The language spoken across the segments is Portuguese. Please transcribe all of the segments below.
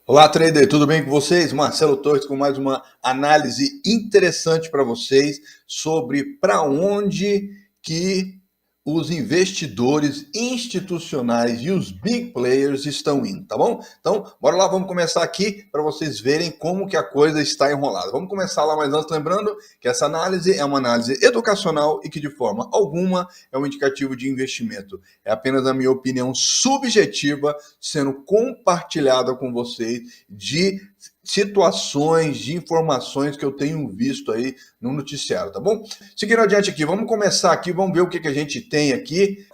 Olá, trader, tudo bem com vocês? Marcelo Torres com mais uma análise interessante para vocês sobre para onde que os investidores institucionais e os big players estão indo, tá bom? Então, bora lá, vamos começar aqui para vocês verem como que a coisa está enrolada. Vamos começar lá, mas antes lembrando que essa análise é uma análise educacional e que de forma alguma é um indicativo de investimento. É apenas a minha opinião subjetiva sendo compartilhada com vocês de situações, de informações que eu tenho visto aí no noticiário, tá bom? Seguindo adiante aqui, vamos começar aqui, vamos ver o que a gente tem aqui.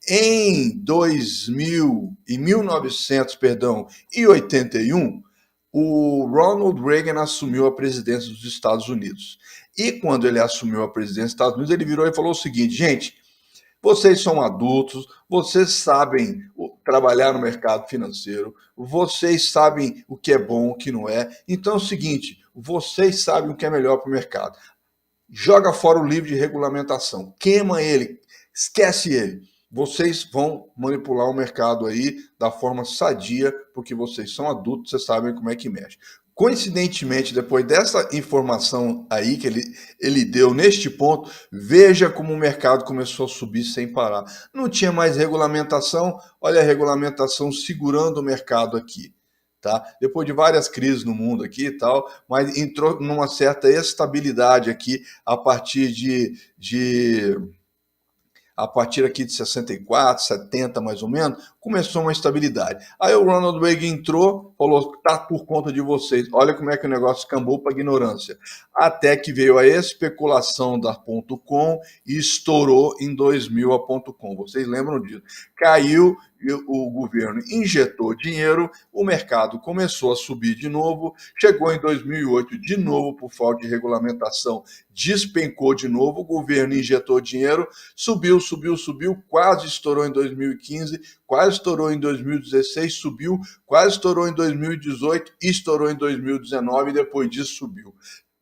Em 1900, perdão, e 81, o Ronald Reagan assumiu a presidência dos Estados Unidos. E quando ele assumiu a presidência dos Estados Unidos, ele virou e falou o seguinte: gente, vocês são adultos, vocês sabem trabalhar no mercado financeiro, vocês sabem o que é bom, o que não é. Então é o seguinte, vocês sabem o que é melhor para o mercado. Joga fora o livro de regulamentação, queima ele, esquece ele. Vocês vão manipular o mercado aí da forma sadia, porque vocês são adultos, vocês sabem como é que mexe. Coincidentemente, depois dessa informação aí que ele deu neste ponto, veja como o mercado começou a subir sem parar. Não tinha mais regulamentação, olha a regulamentação segurando o mercado aqui. Tá? Depois de várias crises no mundo aqui e tal, mas entrou numa certa estabilidade aqui a partir a partir aqui de 64, 70 mais ou menos, começou uma estabilidade. Aí o Ronald Reagan entrou, falou, tá por conta de vocês, olha como é que o negócio cambou para ignorância. Até que veio a especulação da .com e estourou em 2000 a .com. Vocês lembram disso? Caiu, o governo injetou dinheiro, o mercado começou a subir de novo, chegou em 2008 de novo por falta de regulamentação, despencou de novo, o governo injetou dinheiro, subiu, quase estourou em 2015, quase estourou em 2016, subiu, quase estourou em 2018, estourou em 2019 e depois disso subiu.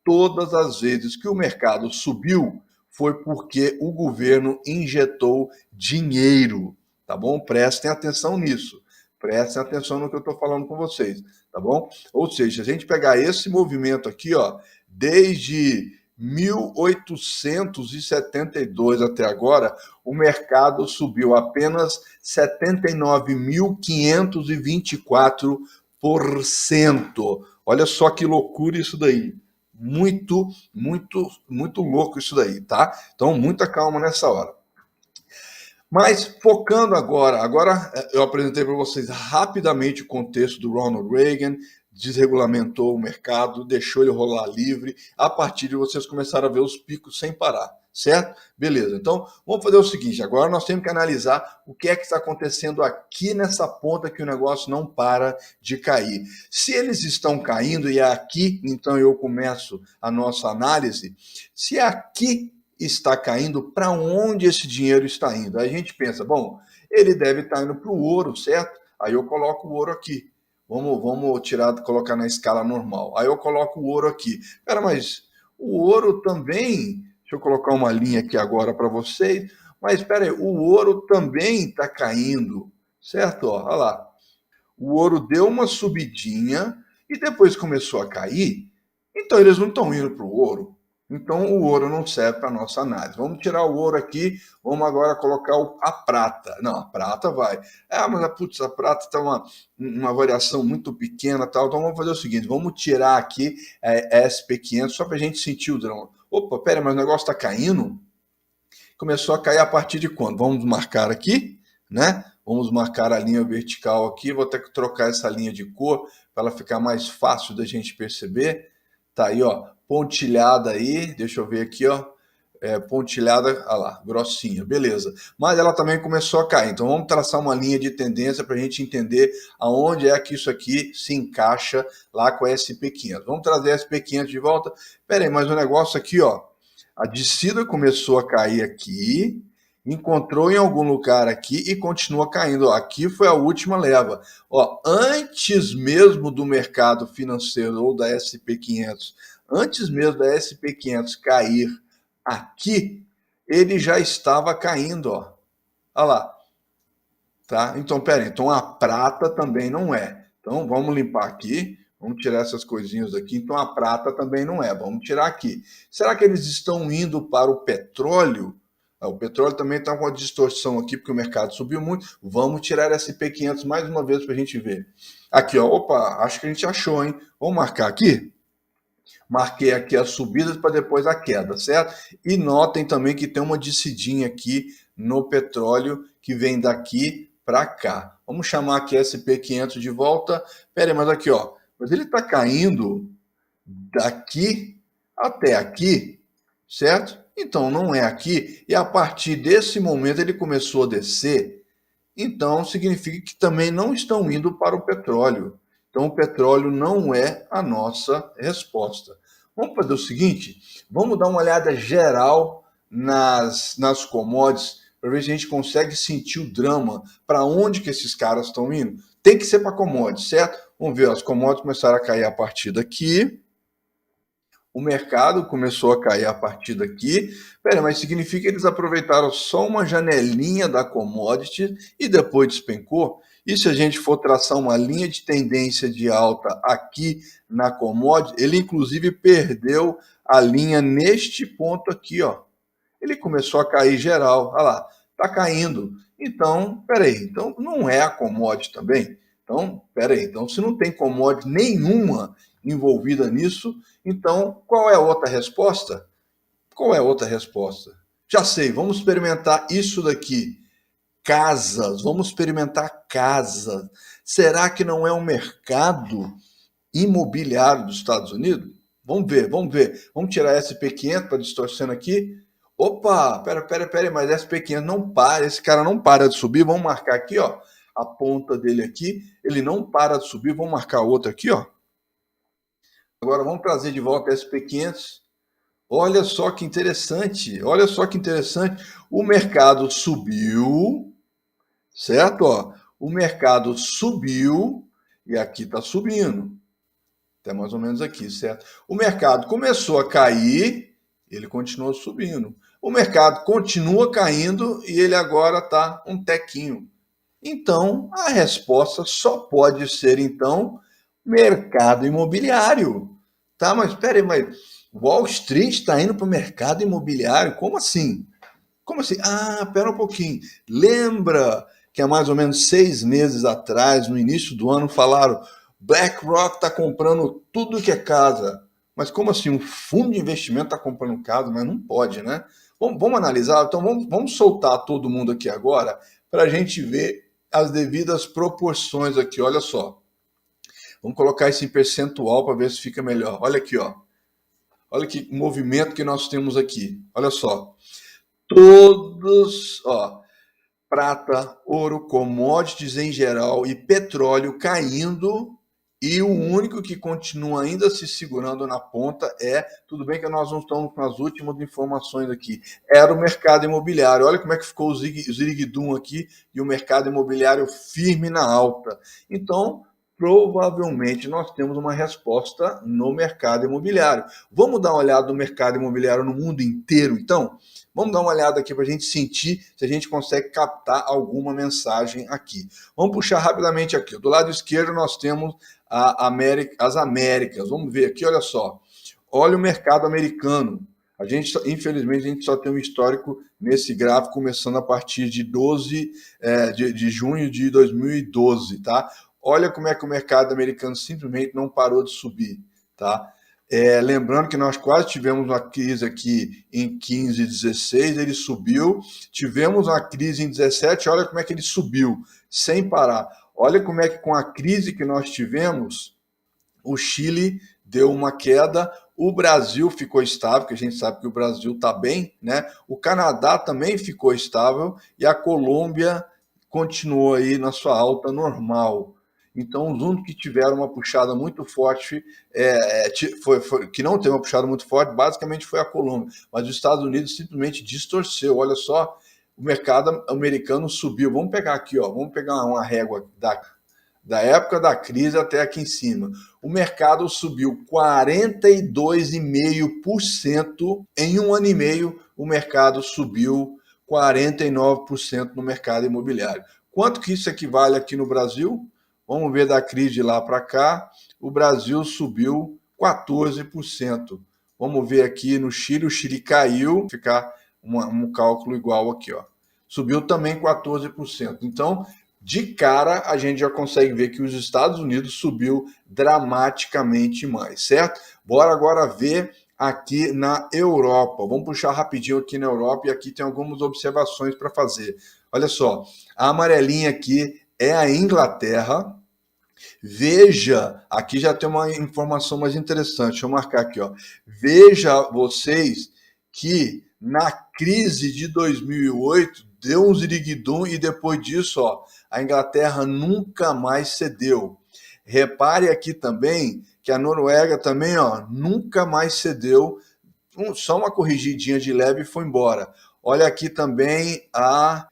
Todas as vezes que o mercado subiu foi porque o governo injetou dinheiro, tá bom? Prestem atenção nisso. Prestem atenção no que eu estou falando com vocês, tá bom? Ou seja, se a gente pegar esse movimento aqui, ó, desde 1872 até agora, o mercado subiu apenas 79.524%. Olha só que loucura isso daí. Muito, muito, muito louco isso daí, tá? Então, muita calma nessa hora. Mas focando agora eu apresentei para vocês rapidamente o contexto do Ronald Reagan, desregulamentou o mercado, deixou ele rolar livre, a partir de vocês começaram a ver os picos sem parar, certo? Beleza, então vamos fazer o seguinte, agora nós temos que analisar o que é que está acontecendo aqui nessa ponta que o negócio não para de cair. Se eles estão caindo e é aqui, então eu começo a nossa análise, se aqui está caindo, para onde esse dinheiro está indo? Aí a gente pensa, bom, ele deve estar indo para o ouro, certo? Aí eu coloco o ouro aqui. Vamos tirar, colocar na escala normal. Aí eu coloco o ouro aqui. Cara, mas o ouro também, deixa eu colocar uma linha aqui agora para vocês, mas espera aí, o ouro também está caindo, certo? Ó, olha lá. O ouro deu uma subidinha e depois começou a cair, então eles não estão indo para o ouro. Então o ouro não serve para a nossa análise. Vamos tirar o ouro aqui, vamos agora colocar a prata. Não, a prata vai. Ah, mas a prata está uma variação muito pequena, tal. Então vamos fazer o seguinte: vamos tirar aqui SP500 só para a gente sentir o drama. Opa, pera, mas o negócio está caindo? Começou a cair a partir de quando? Vamos marcar aqui, né? Vamos marcar a linha vertical aqui. Vou ter que trocar essa linha de cor para ela ficar mais fácil da gente perceber. Tá aí, ó, pontilhada aí. Deixa eu ver aqui, ó. Pontilhada, olha lá, grossinha, beleza. Mas ela também começou a cair. Então vamos traçar uma linha de tendência para a gente entender aonde é que isso aqui se encaixa lá com a SP500. Vamos trazer a SP500 de volta. Pera aí, mas o negócio aqui, ó, a descida começou a cair aqui, encontrou em algum lugar aqui e continua caindo. Ó, aqui foi a última leva. Ó, antes mesmo do mercado financeiro ou da SP500, antes mesmo da SP500 cair aqui, ele já estava caindo, ó. Olha lá. Tá? Então, pera aí, então a prata também não é. Então, vamos limpar aqui. Vamos tirar essas coisinhas aqui. Então, a prata também não é. Vamos tirar aqui. Será que eles estão indo para o petróleo? O petróleo também está com uma distorção aqui, porque o mercado subiu muito. Vamos tirar SP500 mais uma vez para a gente ver. Aqui, ó. Opa, acho que a gente achou, hein? Vamos marcar aqui? Marquei aqui as subidas para depois a queda, certo? E notem também que tem uma descidinha aqui no petróleo que vem daqui para cá. Vamos chamar aqui SP500 de volta. Pera aí, mas aqui, ó. Mas ele está caindo daqui até aqui, certo? Então não é aqui. E a partir desse momento ele começou a descer. Então significa que também não estão indo para o petróleo. Então o petróleo não é a nossa resposta. Vamos fazer o seguinte, vamos dar uma olhada geral nas commodities para ver se a gente consegue sentir o drama, para onde que esses caras estão indo. Tem que ser para commodities, certo? Vamos ver, as commodities começaram a cair a partir daqui. O mercado começou a cair a partir daqui. Pera, mas significa que eles aproveitaram só uma janelinha da commodity e depois despencou? E se a gente for traçar uma linha de tendência de alta aqui na commodity, ele inclusive perdeu a linha neste ponto aqui, ó. Ele começou a cair geral. Olha lá, tá caindo. Então, peraí, então não é a commodity também? Então, peraí, então se não tem commodity nenhuma envolvida nisso, então qual é a outra resposta? Qual é a outra resposta? Já sei, vamos experimentar isso daqui. Casas, vamos experimentar casas. Será que não é um mercado imobiliário dos Estados Unidos? Vamos ver, vamos ver. Vamos tirar SP500 para distorcendo aqui. Opa, pera, mas SP500 não para, esse cara não para de subir. Vamos marcar aqui, ó, a ponta dele aqui. Ele não para de subir. Vamos marcar outro aqui, ó. Agora vamos trazer de volta SP500. Olha só que interessante, olha só que interessante. O mercado subiu, certo? Ó, o mercado subiu e aqui está subindo. Até mais ou menos aqui, certo? O mercado começou a cair, ele continuou subindo. O mercado continua caindo e ele agora está um tequinho. Então, a resposta só pode ser, então, mercado imobiliário. Tá, mas espera aí, mas Wall Street está indo para o mercado imobiliário? Como assim? Como assim? Ah, espera um pouquinho. Lembra que há mais ou menos 6 meses atrás, no início do ano, falaram BlackRock está comprando tudo que é casa. Mas como assim? Um fundo de investimento está comprando casa? Mas não pode, né? Vamos analisar? Então vamos soltar todo mundo aqui agora para a gente ver as devidas proporções aqui. Olha só. Vamos colocar isso em percentual para ver se fica melhor. Olha aqui, ó. Olha que movimento que nós temos aqui. Olha só. Todos, ó, prata, ouro, commodities em geral e petróleo caindo, e o único que continua ainda se segurando na ponta tudo bem que nós não estamos com as últimas informações aqui, era o mercado imobiliário. Olha como é que ficou o ziriguidum aqui, e o mercado imobiliário firme na alta. Então, provavelmente nós temos uma resposta no mercado imobiliário. Vamos dar uma olhada no mercado imobiliário no mundo inteiro, então? Vamos dar uma olhada aqui para a gente sentir se a gente consegue captar alguma mensagem aqui. Vamos puxar rapidamente aqui. Do lado esquerdo nós temos as Américas. Vamos ver aqui, olha só. Olha o mercado americano. Infelizmente, a gente só tem um histórico nesse gráfico começando a partir de de junho de 2012, tá? Olha como é que o mercado americano simplesmente não parou de subir, tá? Lembrando que nós quase tivemos uma crise aqui em 15 e 16, ele subiu. Tivemos uma crise em 17, olha como é que ele subiu, sem parar. Olha como é que com a crise que nós tivemos, o Chile deu uma queda, o Brasil ficou estável, que a gente sabe que o Brasil está bem, né? O Canadá também ficou estável e a Colômbia continuou aí na sua alta normal. Então, os únicos que tiveram uma puxada muito forte, que não teve uma puxada muito forte, basicamente foi a Colômbia. Mas os Estados Unidos simplesmente distorceu. Olha só, o mercado americano subiu. Vamos pegar aqui, ó, vamos pegar uma régua da época da crise até aqui em cima. O mercado subiu 42,5% em um ano e meio. O mercado subiu 49% no mercado imobiliário. Quanto que isso equivale aqui no Brasil? Vamos ver da crise de lá para cá, o Brasil subiu 14%. Vamos ver aqui no Chile, o Chile caiu, ficar um cálculo igual aqui, ó. Subiu também 14%. Então, de cara, a gente já consegue ver que os Estados Unidos subiu dramaticamente mais, certo? Bora agora ver aqui na Europa. Vamos puxar rapidinho aqui na Europa e aqui tem algumas observações para fazer. Olha só, a amarelinha aqui é a Inglaterra. Veja, aqui já tem uma informação mais interessante. Deixa eu marcar aqui, ó. Veja vocês que na crise de 2008 deu um ziriguidum e depois disso, ó, a Inglaterra nunca mais cedeu. Repare aqui também que a Noruega também, ó, nunca mais cedeu. Só uma corrigidinha de leve e foi embora. Olha aqui também a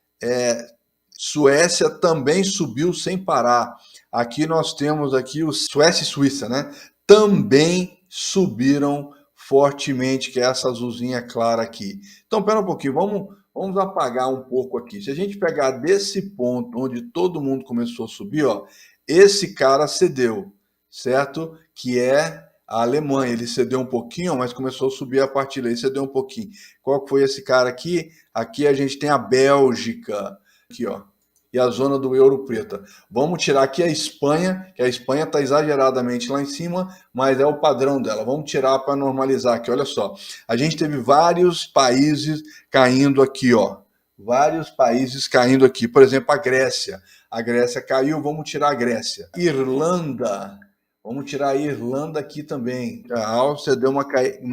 Suécia também subiu sem parar. Aqui nós temos aqui o Suécia e Suíça, né? Também subiram fortemente, que é essa azulzinha clara aqui. Então, pera um pouquinho, vamos apagar um pouco aqui. Se a gente pegar desse ponto onde todo mundo começou a subir, ó, esse cara cedeu, certo? Que é a Alemanha. Ele cedeu um pouquinho, mas começou a subir a partir daí, cedeu um pouquinho. Qual foi esse cara aqui? Aqui a gente tem a Bélgica, aqui, ó, e a zona do euro preta. Vamos tirar aqui a Espanha, que a Espanha está exageradamente lá em cima, mas é o padrão dela. Vamos tirar para normalizar aqui, olha só. A gente teve vários países caindo aqui, ó. Vários países caindo aqui. Por exemplo, a Grécia. A Grécia caiu, vamos tirar a Grécia. Irlanda. Vamos tirar a Irlanda aqui também. A Áustria deu uma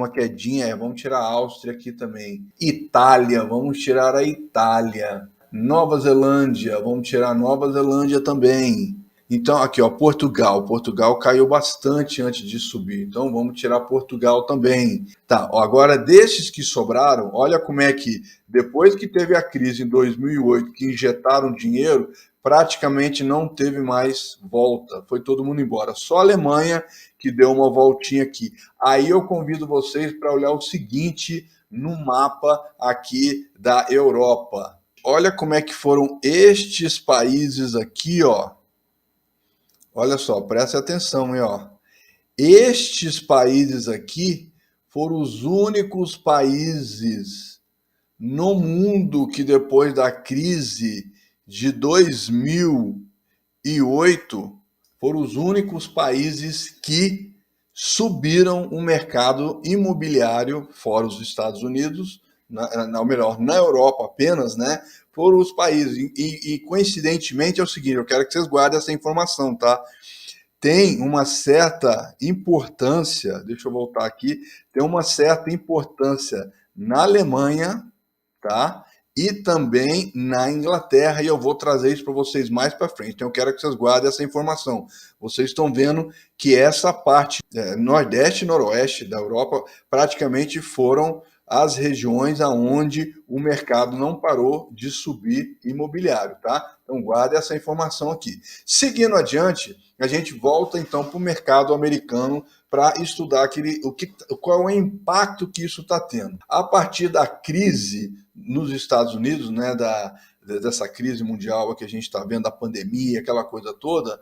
quedinha, vamos tirar a Áustria aqui também. Itália, vamos tirar a Itália. Nova Zelândia, vamos tirar a Nova Zelândia também. Então, aqui, ó, Portugal. Portugal caiu bastante antes de subir. Então, vamos tirar Portugal também. Tá, ó, agora desses que sobraram, olha como é que, depois que teve a crise em 2008, que injetaram dinheiro, praticamente não teve mais volta. Foi todo mundo embora. Só a Alemanha que deu uma voltinha aqui. Aí eu convido vocês para olhar o seguinte no mapa aqui da Europa. Olha como é que foram estes países aqui, ó. Olha só, presta atenção, hein, ó. Estes países aqui foram os únicos países no mundo que depois da crise de 2008 foram os únicos países que subiram o mercado imobiliário, fora os Estados Unidos, ou melhor, na Europa apenas, né? Foram os países. E coincidentemente é o seguinte, eu quero que vocês guardem essa informação, tá? Tem uma certa importância, deixa eu voltar aqui, tem uma certa importância na Alemanha, tá? E também na Inglaterra, e eu vou trazer isso para vocês mais para frente. Então eu quero que vocês guardem essa informação. Vocês estão vendo que essa parte nordeste e noroeste da Europa praticamente foram as regiões aonde o mercado não parou de subir imobiliário, tá? Então guarde essa informação aqui. Seguindo adiante, a gente volta então para o mercado americano para estudar qual é o impacto que isso está tendo. A partir da crise nos Estados Unidos, né, dessa crise mundial que a gente está vendo, da pandemia, aquela coisa toda,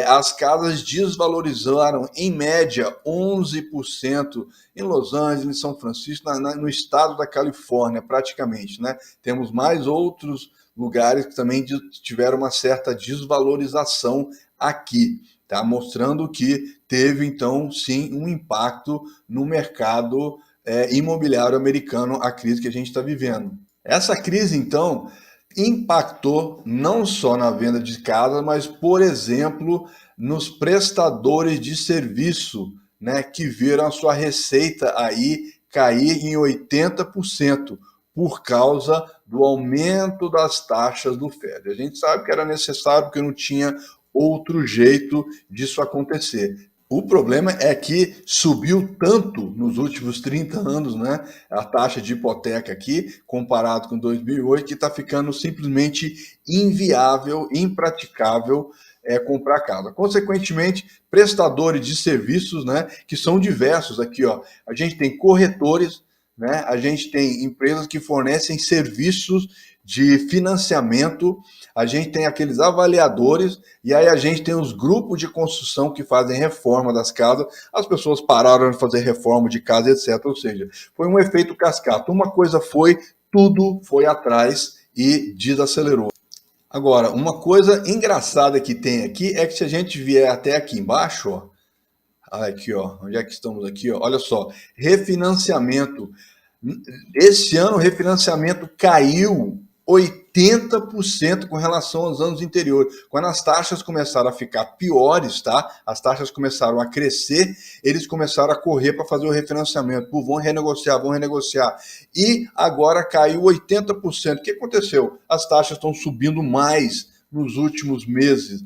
as casas desvalorizaram, em média, 11% em Los Angeles, em São Francisco, no estado da Califórnia, praticamente, né? Temos mais outros lugares que também tiveram uma certa desvalorização aqui, tá? Mostrando que teve, então, sim, um impacto no mercado imobiliário americano, a crise que a gente está vivendo. Essa crise, então, impactou não só na venda de casa, mas, por exemplo, nos prestadores de serviço, né, que viram a sua receita aí cair em 80% por causa do aumento das taxas do Fed. A gente sabe que era necessário, porque não tinha outro jeito disso acontecer. O problema é que subiu tanto nos últimos 30 anos, né, a taxa de hipoteca aqui, comparado com 2008, que está ficando simplesmente inviável, impraticável comprar casa. Consequentemente, prestadores de serviços, né, que são diversos aqui, ó. A gente tem corretores, né, a gente tem empresas que fornecem serviços de financiamento, a gente tem aqueles avaliadores, e aí a gente tem os grupos de construção que fazem reforma das casas, as pessoas pararam de fazer reforma de casa, etc. Ou seja, foi um efeito cascata. Uma coisa foi, tudo foi atrás e desacelerou. Agora, uma coisa engraçada que tem aqui é que se a gente vier até aqui embaixo, ó, aqui, ó, onde é que estamos aqui, ó? Olha só, refinanciamento. Esse ano o refinanciamento caiu 80% com relação aos anos anteriores. Quando as taxas começaram a ficar piores, tá? As taxas começaram a crescer, eles começaram a correr para fazer o refinanciamento. Pô, vão renegociar, vão renegociar. E agora caiu 80%. O que aconteceu? As taxas estão subindo mais nos últimos meses.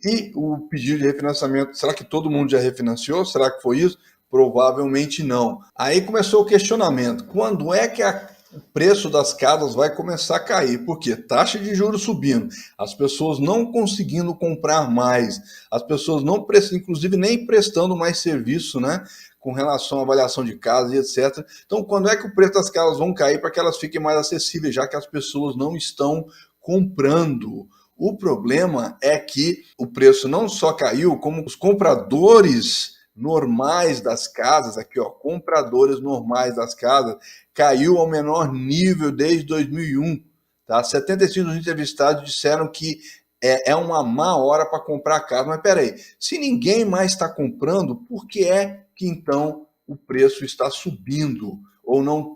E o pedido de refinanciamento, será que todo mundo já refinanciou? Será que foi isso? Provavelmente não. Aí começou o questionamento: quando é que o preço das casas vai começar a cair? Porque taxa de juros subindo, as pessoas não conseguindo comprar mais, as pessoas não, inclusive, nem prestando mais serviço, né? Com relação à avaliação de casas e etc. Então, quando é que o preço das casas vão cair para que elas fiquem mais acessíveis, já que as pessoas não estão comprando? O problema é que o preço não só caiu, como os compradores normais das casas, aqui ó, compradores normais das casas, caiu ao menor nível desde 2001. Tá? 75 dos entrevistados disseram que é uma má hora para comprar casa. Mas peraí, se ninguém mais está comprando, por que é que então o preço está subindo ou não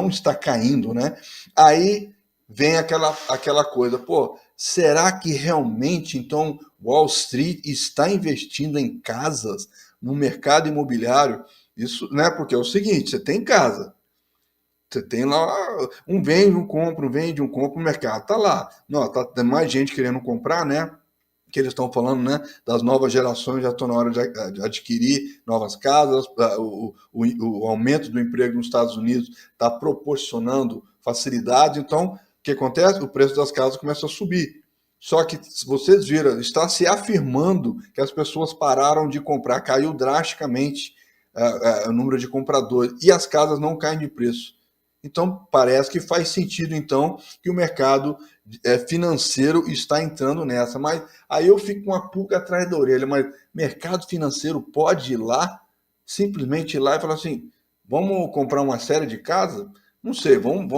está caindo, né? Aí vem aquela coisa, pô, será que realmente, então, Wall Street está investindo em casas, no mercado imobiliário? Isso, né? Porque é o seguinte, você tem casa, você tem lá, um vende, um compra, o mercado está lá. Não, tá tem mais gente querendo comprar, né? Que eles estão falando, né, das novas gerações, já estão na hora de adquirir novas casas, o aumento do emprego nos Estados Unidos está proporcionando facilidade, então, o que acontece? O preço das casas começa a subir. Só que, se vocês viram, está se afirmando que as pessoas pararam de comprar, caiu drasticamente o número de compradores, e as casas não caem de preço. Então, parece que faz sentido, então, que o mercado financeiro está entrando nessa. Mas aí eu fico com uma pulga atrás da orelha. Mas mercado financeiro pode ir lá, simplesmente ir lá e falar assim, vamos comprar uma série de casas? Não sei, vamos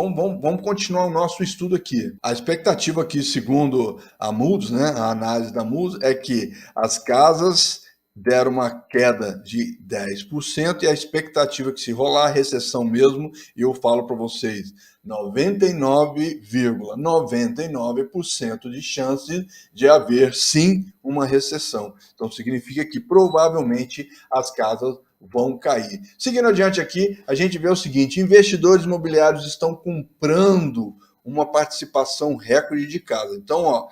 continuar o nosso estudo aqui. A expectativa aqui, segundo a Moody's, né, a análise da Moody's, é que as casas deram uma queda de 10% e a expectativa é que se rolar a recessão mesmo, e eu falo para vocês, 99,99% de chance de haver sim uma recessão. Então significa que provavelmente as casas vão cair. Seguindo adiante aqui, a gente vê o seguinte, investidores imobiliários estão comprando uma participação recorde de casa. Então, ó,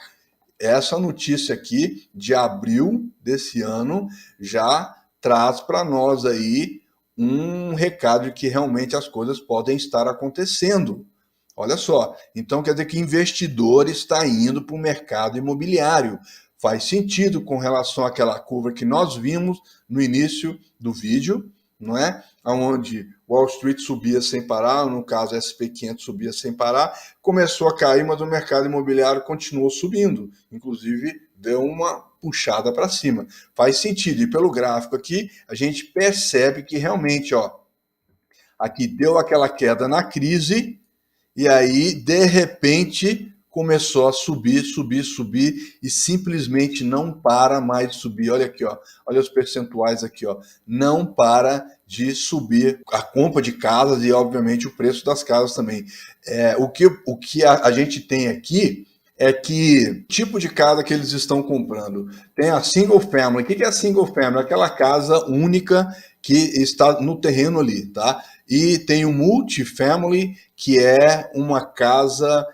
essa notícia aqui de abril desse ano já traz para nós aí um recado de que realmente as coisas podem estar acontecendo. Olha só, então quer dizer que investidor está indo para o mercado imobiliário. Faz sentido com relação àquela curva que nós vimos no início do vídeo, não é? Onde Wall Street subia sem parar, no caso SP500 subia sem parar, começou a cair, mas o mercado imobiliário continuou subindo, inclusive deu uma puxada para cima. Faz sentido, e pelo gráfico aqui, a gente percebe que realmente, ó, aqui deu aquela queda na crise, e aí, de repente, começou a subir e simplesmente não para mais de subir. Olha aqui, ó, olha os percentuais aqui, ó, não para de subir a compra de casas e, obviamente, o preço das casas também. O que a gente tem aqui é que tipo de casa que eles estão comprando. Tem a single family. O que é a single family? Aquela casa única que está no terreno ali, tá? E tem o multifamily, que é uma casa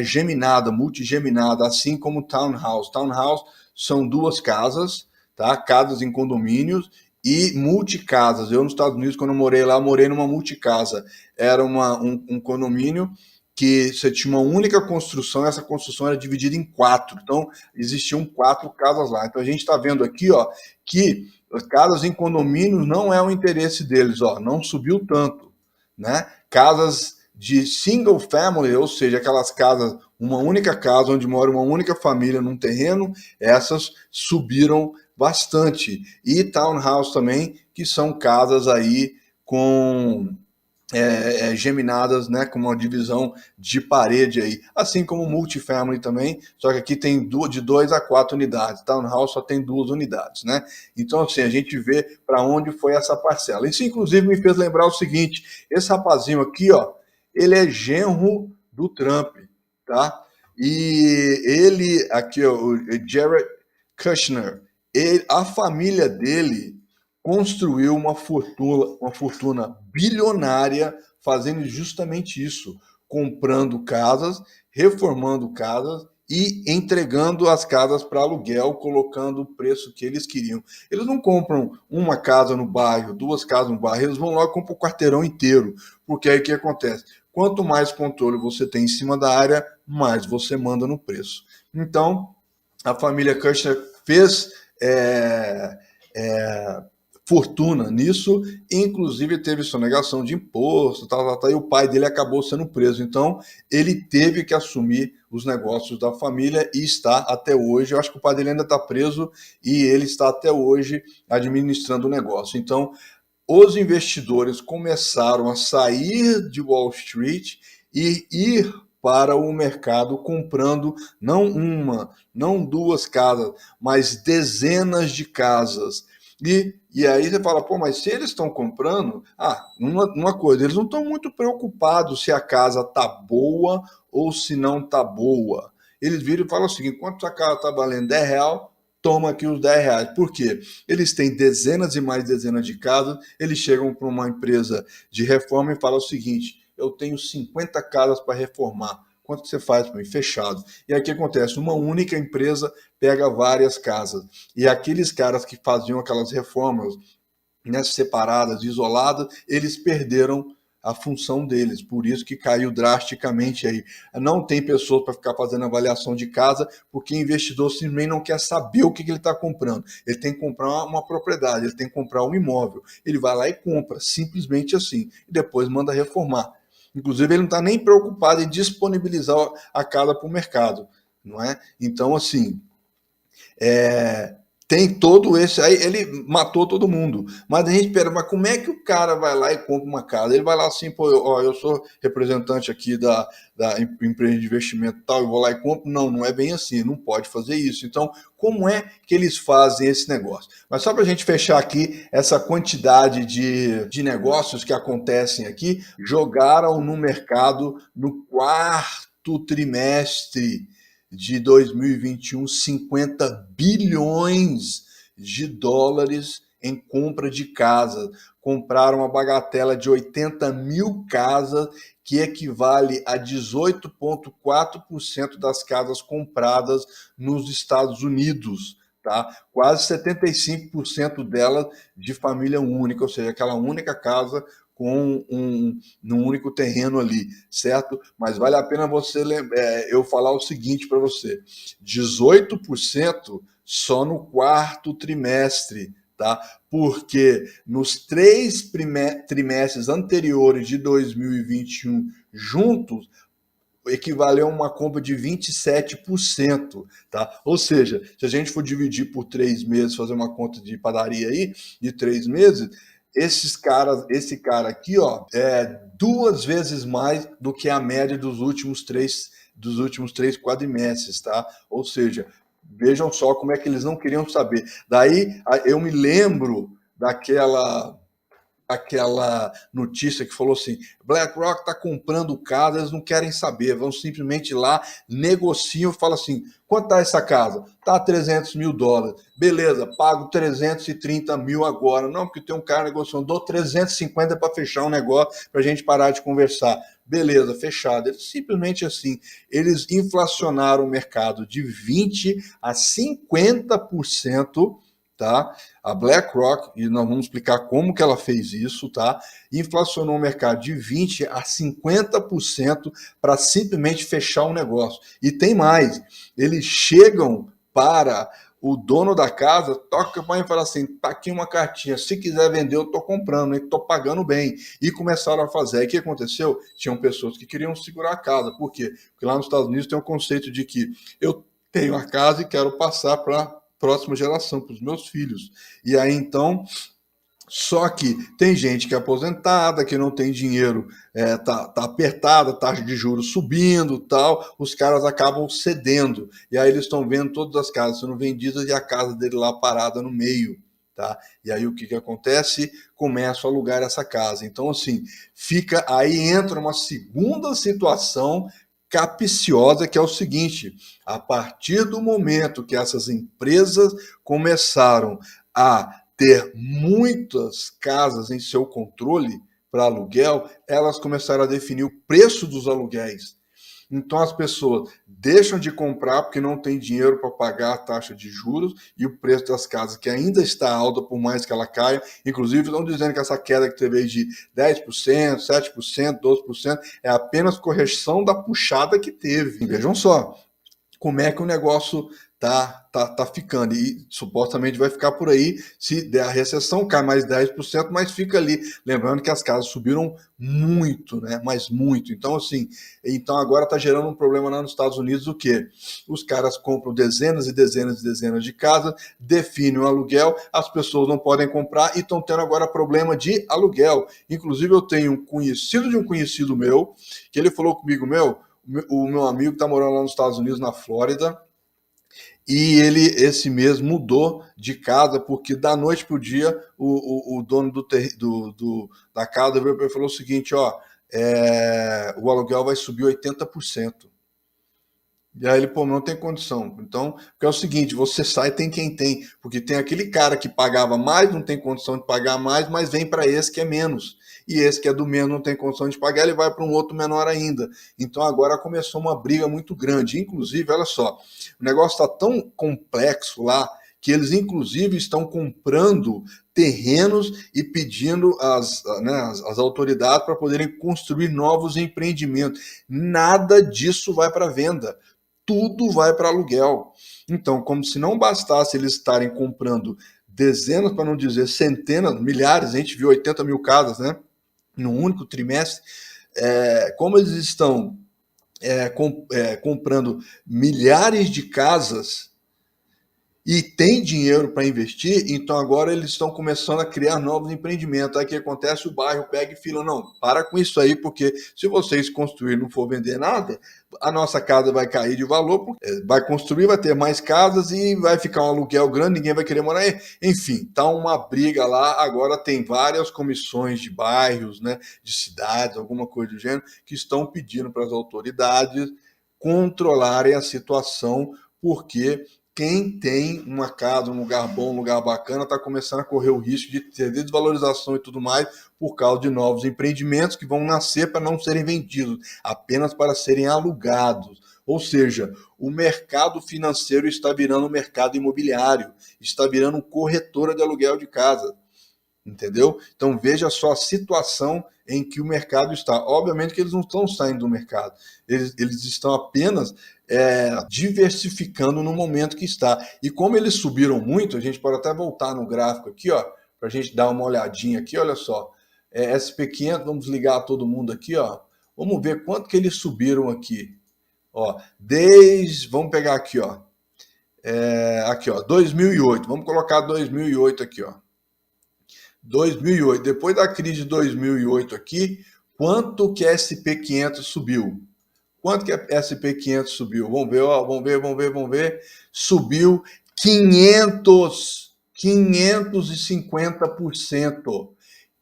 geminada, multigeminada, assim como townhouse. Townhouse são duas casas, tá? Casas em condomínios e multicasas. Eu, nos Estados Unidos, quando eu morei lá, morei numa multicasa. Era um condomínio que você tinha uma única construção, essa construção era dividida em quatro. Então, existiam 4 casas lá. Então, a gente está vendo aqui, ó, que as casas em condomínios não é o interesse deles, ó, não subiu tanto, né? Casas de single family, ou seja, aquelas casas, uma única casa onde mora uma única família num terreno, essas subiram bastante. E townhouse também, que são casas aí com geminadas, né, com uma divisão de parede aí, assim como multifamily também, só que aqui tem de 2 a 4 unidades, townhouse só tem 2 unidades, né? Então, assim, a gente vê para onde foi essa parcela. Isso, inclusive, me fez lembrar o seguinte, esse rapazinho aqui, ó, ele é genro do Trump, tá? E ele, aqui, ó, o Jared Kushner, a família dele construiu uma fortuna bilionária fazendo justamente isso, comprando casas, reformando casas e entregando as casas para aluguel, colocando o preço que eles queriam. Eles não compram uma casa no bairro, 2 casas no bairro, eles vão lá e compram o quarteirão inteiro, porque aí o que acontece? Quanto mais controle você tem em cima da área, mais você manda no preço. Então, a família Kushner fez fortuna nisso, inclusive teve sonegação de imposto, e o pai dele acabou sendo preso. Então, ele teve que assumir os negócios da família e está até hoje. Eu acho que o pai dele ainda está preso e ele está até hoje administrando o negócio. Então, os investidores começaram a sair de Wall Street e ir para o mercado comprando não uma, não 2 casas, mas dezenas de casas. E aí você fala, pô, mas se eles estão comprando, uma coisa, eles não estão muito preocupados se a casa tá boa ou se não tá boa. Eles viram e falam o seguinte, enquanto a casa tá valendo R$10, toma aqui os R$10. Por quê? Eles têm dezenas e mais dezenas de casas, eles chegam para uma empresa de reforma e falam o seguinte, eu tenho 50 casas para reformar. Quanto que você faz para mim? Fechado. E aí o que acontece? Uma única empresa pega várias casas. E aqueles caras que faziam aquelas reformas, né, separadas, isoladas, eles perderam a função deles, por isso que caiu drasticamente aí. Não tem pessoas para ficar fazendo avaliação de casa, porque o investidor simplesmente não quer saber o que ele está comprando. Ele tem que comprar uma propriedade, ele tem que comprar um imóvel. Ele vai lá e compra, simplesmente assim, e depois manda reformar. Inclusive, ele não está nem preocupado em disponibilizar a casa para o mercado, não é? Então, assim, tem todo esse. Aí ele matou todo mundo. Mas a gente espera, mas como é que o cara vai lá e compra uma casa? Ele vai lá assim, pô, eu sou representante aqui da empresa de investimento e tal, eu vou lá e compro. Não, não é bem assim, não pode fazer isso. Então, como é que eles fazem esse negócio? Mas só para a gente fechar aqui essa quantidade de negócios que acontecem aqui, jogaram no mercado no 4º trimestre de 2021, 50 bilhões de dólares em compra de casas. Compraram uma bagatela de 80 mil casas, que equivale a 18,4% das casas compradas nos Estados Unidos. Tá? Quase 75% delas de família única, ou seja, aquela única casa com num único terreno ali, certo? Mas vale a pena eu falar o seguinte para você: 18% só no 4º trimestre, tá? Porque nos 3 trimestres anteriores de 2021 juntos, equivaleu a uma compra de 27%, tá? Ou seja, se a gente for dividir por 3 meses, fazer uma conta de padaria aí, de 3 meses, esse cara aqui, ó, é 2 vezes mais do que a média dos últimos três quadrimestres, tá? Ou seja, vejam só como é que eles não queriam saber. Daí eu me lembro aquela notícia que falou assim, BlackRock está comprando casa, eles não querem saber, vão simplesmente lá, negociam, falam assim, quanto está essa casa? Está $300 mil. Beleza, pago 330 mil agora. Não, porque tem um cara negociando, dou 350 para fechar um negócio, para a gente parar de conversar. Beleza, fechado. Eles simplesmente assim, eles inflacionaram o mercado de 20% a 50%, tá? A BlackRock, e nós vamos explicar como que ela fez isso, tá? Inflacionou o mercado de 20% a 50% para simplesmente fechar o negócio. E tem mais, eles chegam para o dono da casa toca para mim e fala assim: tá aqui uma cartinha, se quiser vender, eu tô comprando, estou pagando bem. E começaram a fazer. Aí o que aconteceu? Tinham pessoas que queriam segurar a casa. Por quê? Porque lá nos Estados Unidos tem um conceito de que eu tenho a casa e quero passar para a próxima geração, para os meus filhos. E aí então. Só que tem gente que é aposentada, que não tem dinheiro, tá apertada, taxa de juros subindo, tal, os caras acabam cedendo. E aí eles estão vendo todas as casas sendo vendidas e a casa dele lá parada no meio, tá? E aí o que acontece? Começa a alugar essa casa. Então assim, aí entra uma segunda situação capciosa, que é o seguinte: a partir do momento que essas empresas começaram a ter muitas casas em seu controle para aluguel, elas começaram a definir o preço dos aluguéis. Então as pessoas deixam de comprar porque não tem dinheiro para pagar a taxa de juros e o preço das casas, que ainda está alta, por mais que ela caia. Inclusive, estão dizendo que essa queda que teve de 10%, 7%, 12% é apenas correção da puxada que teve. Vejam só como é que o negócio tá ficando. E supostamente vai ficar por aí. Se der a recessão, cai mais 10%, mas fica ali. Lembrando que as casas subiram muito, né? Mas muito. Então, assim, agora está gerando um problema lá nos Estados Unidos, o quê? Os caras compram dezenas e dezenas e dezenas de casas, definem o aluguel, as pessoas não podem comprar e estão tendo agora problema de aluguel. Inclusive, eu tenho um conhecido de um conhecido meu, que ele falou comigo: o meu amigo está morando lá nos Estados Unidos, na Flórida, e ele, esse mês, mudou de casa, porque da noite para o dia, o dono da casa veio e falou o seguinte: ó, o aluguel vai subir 80%. E aí ele, pô, não tem condição. Então, porque é o seguinte, você sai, tem quem tem, porque tem aquele cara que pagava mais, não tem condição de pagar mais, mas vem para esse que é menos. E esse que é do menos não tem condição de pagar, ele vai para um outro menor ainda. Então agora começou uma briga muito grande. Inclusive, olha só, o negócio está tão complexo lá que eles inclusive estão comprando terrenos e pedindo as autoridades para poderem construir novos empreendimentos. Nada disso vai para venda, tudo vai para aluguel. Então, como se não bastasse eles estarem comprando dezenas, para não dizer centenas, milhares, a gente viu 80 mil casas, né, no único trimestre, como eles estão comprando milhares de casas e tem dinheiro para investir, então agora eles estão começando a criar novos empreendimentos. Aí o que acontece? O bairro pega e fala: não, para com isso aí, porque se vocês construírem e não for vender nada, a nossa casa vai cair de valor, porque vai construir, vai ter mais casas e vai ficar um aluguel grande, ninguém vai querer morar aí. Enfim, tá uma briga lá. Agora tem várias comissões de bairros, né, de cidades, alguma coisa do gênero, que estão pedindo para as autoridades controlarem a situação, porque quem tem uma casa, um lugar bom, um lugar bacana, está começando a correr o risco de ter desvalorização e tudo mais por causa de novos empreendimentos que vão nascer para não serem vendidos, apenas para serem alugados. Ou seja, o mercado financeiro está virando um mercado imobiliário, está virando corretora de aluguel de casa. Entendeu? Então veja só a situação em que o mercado está. Obviamente que eles não estão saindo do mercado, eles estão apenas diversificando no momento que está. E como eles subiram muito, a gente pode até voltar no gráfico aqui, ó, para a gente dar uma olhadinha aqui, olha só. SP500, vamos ligar a todo mundo aqui, ó. Vamos ver quanto que eles subiram aqui. Ó, vamos pegar aqui, ó. Aqui, ó, 2008. Vamos colocar 2008 aqui, ó. 2008, depois da crise de 2008 aqui, quanto que a SP500 subiu? Quanto que a SP500 subiu? Vamos ver, ó, vamos ver. Subiu 550%.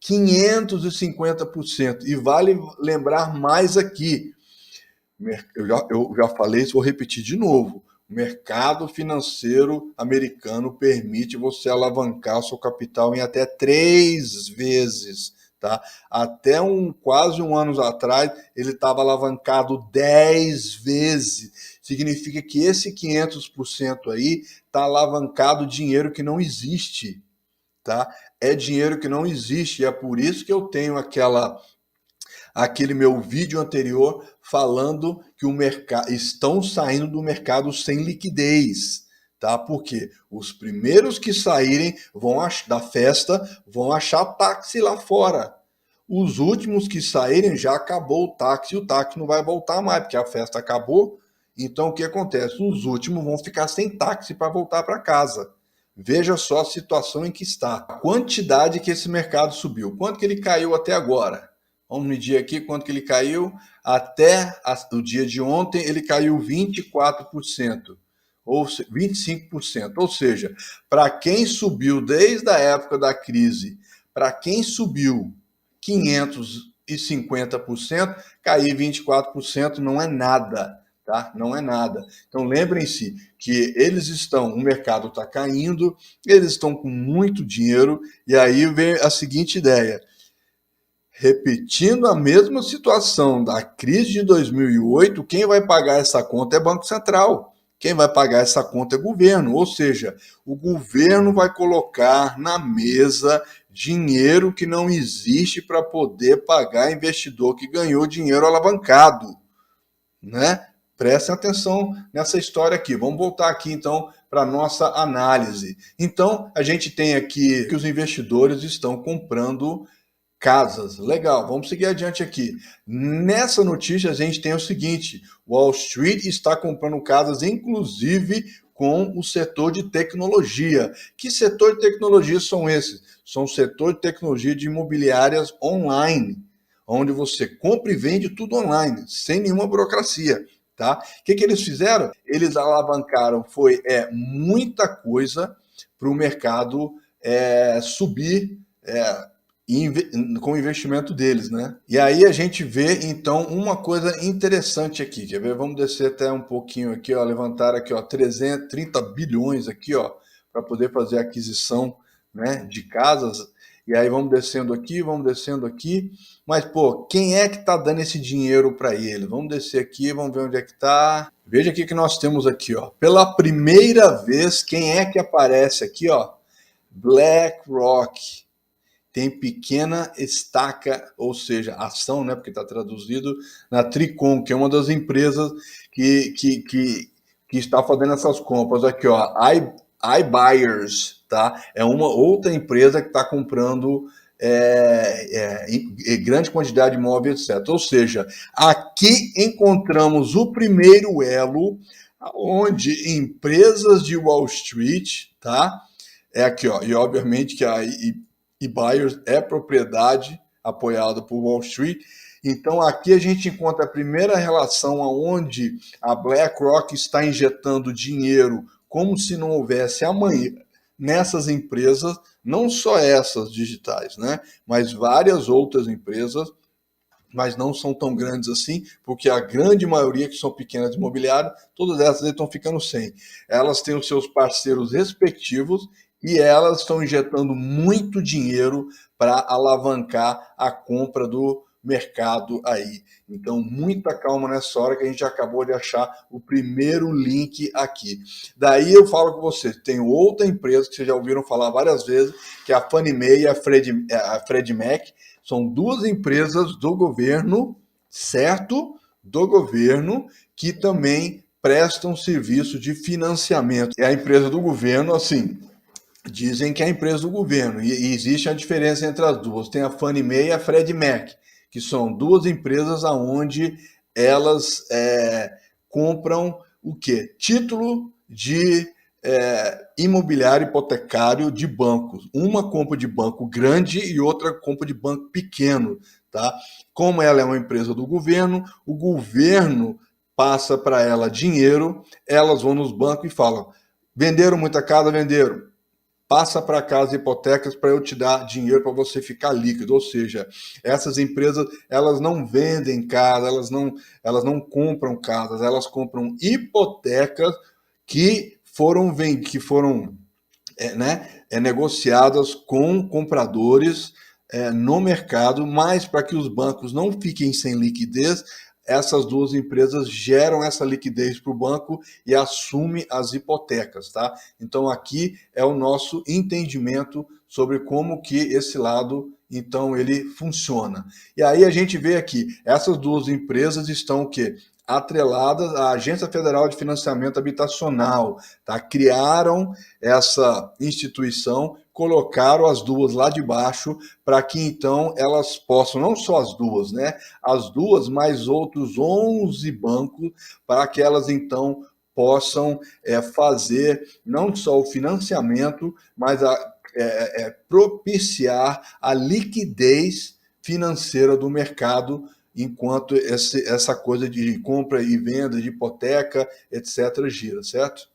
550%. E vale lembrar mais aqui, eu já falei isso, vou repetir de novo. O mercado financeiro americano permite você alavancar o seu capital em até 3 vezes, tá? Até quase um ano atrás, ele estava alavancado 10 vezes. Significa que esse 500% aí está alavancado dinheiro que não existe, tá? É dinheiro que não existe, e é por isso que eu tenho aquele meu vídeo anterior falando que estão saindo do mercado sem liquidez, tá? Porque os primeiros que saírem da festa vão achar táxi lá fora. Os últimos que saírem já acabou o táxi e o táxi não vai voltar mais, porque a festa acabou. Então o que acontece? Os últimos vão ficar sem táxi para voltar para casa. Veja só a situação em que está. A quantidade que esse mercado subiu. Quanto que ele caiu até agora? Vamos medir aqui quanto que ele caiu. Até o dia de ontem, ele caiu 24%, ou 25%. Ou seja, para quem subiu desde a época da crise, para quem subiu 550%, cair 24% não é nada. Tá? Não é nada. Então lembrem-se que o mercado está caindo, eles estão com muito dinheiro, e aí vem a seguinte ideia: repetindo a mesma situação da crise de 2008, quem vai pagar essa conta é Banco Central. Quem vai pagar essa conta é governo, ou seja, o governo vai colocar na mesa dinheiro que não existe para poder pagar investidor que ganhou dinheiro alavancado, né? Prestem atenção nessa história aqui. Vamos voltar aqui então para a nossa análise. Então, a gente tem aqui que os investidores estão comprando casas. Legal, vamos seguir adiante aqui. Nessa notícia, a gente tem o seguinte: Wall Street está comprando casas, inclusive com o setor de tecnologia. Que setor de tecnologia são esses? São o setor de tecnologia de imobiliárias online, onde você compra e vende tudo online, sem nenhuma burocracia. Tá? O que eles fizeram? Eles alavancaram, muita coisa para o mercado subir com o investimento deles, né? E aí a gente vê, então, uma coisa interessante aqui. Quer ver? Vamos descer até um pouquinho aqui, ó, levantar aqui, ó, 330 bilhões aqui, ó, para poder fazer a aquisição, né, de casas. E aí vamos descendo aqui. Mas, pô, quem é que está dando esse dinheiro para ele? Vamos descer aqui, vamos ver onde é que está. Veja aqui que nós temos aqui, ó. Pela primeira vez, quem é que aparece aqui, ó? BlackRock. Tem pequena estaca, ou seja, ação, né? Porque está traduzido na Tricom, que é uma das empresas que está fazendo essas compras. Aqui, ó, iBuyers, tá? É uma outra empresa que está comprando em grande quantidade de imóveis, etc. Ou seja, aqui encontramos o primeiro elo onde empresas de Wall Street, tá? É aqui, ó, e obviamente que a iBuyers é propriedade apoiada por Wall Street. Então aqui a gente encontra a primeira relação onde a BlackRock está injetando dinheiro como se não houvesse amanhã nessas empresas, não só essas digitais, né? Mas várias outras empresas, mas não são tão grandes assim, porque a grande maioria que são pequenas imobiliárias, todas essas estão ficando sem. Elas têm os seus parceiros respectivos e elas estão injetando muito dinheiro para alavancar a compra do mercado aí. Então, muita calma nessa hora que a gente acabou de achar o primeiro link aqui. Daí eu falo com vocês, tem outra empresa que vocês já ouviram falar várias vezes, que é a Fannie Mae e a Freddie Mac. São duas empresas do governo, certo? Do governo, que também prestam serviço de financiamento. É a empresa do governo, assim, dizem que é a empresa do governo, e existe a diferença entre as duas. Tem a Fannie Mae e a Freddie Mac, que são duas empresas onde elas compram o quê? Título de imobiliário hipotecário de bancos. Uma compra de banco grande e outra compra de banco pequeno, tá? Como ela é uma empresa do governo, o governo passa para ela dinheiro, elas vão nos bancos e falam: venderam muita casa? Venderam. Passa para cá as hipotecas para eu te dar dinheiro para você ficar líquido. Ou seja, essas empresas, elas não vendem casa, elas não compram casas, elas compram hipotecas que foram negociadas com compradores no mercado, mas para que os bancos não fiquem sem liquidez, essas duas empresas geram essa liquidez para o banco e assumem as hipotecas, tá? Então aqui é o nosso entendimento sobre como que esse lado, então, ele funciona. E aí a gente vê aqui, essas duas empresas estão o quê? atreladas à Agência Federal de Financiamento Habitacional, tá? Criaram essa instituição, colocaram as duas lá de baixo para que então elas possam, não só as duas, né? As duas mais outros 11 bancos, para que elas então possam fazer não só o financiamento, mas propiciar a liquidez financeira do mercado, enquanto essa coisa de compra e venda de hipoteca, etc., gira, certo?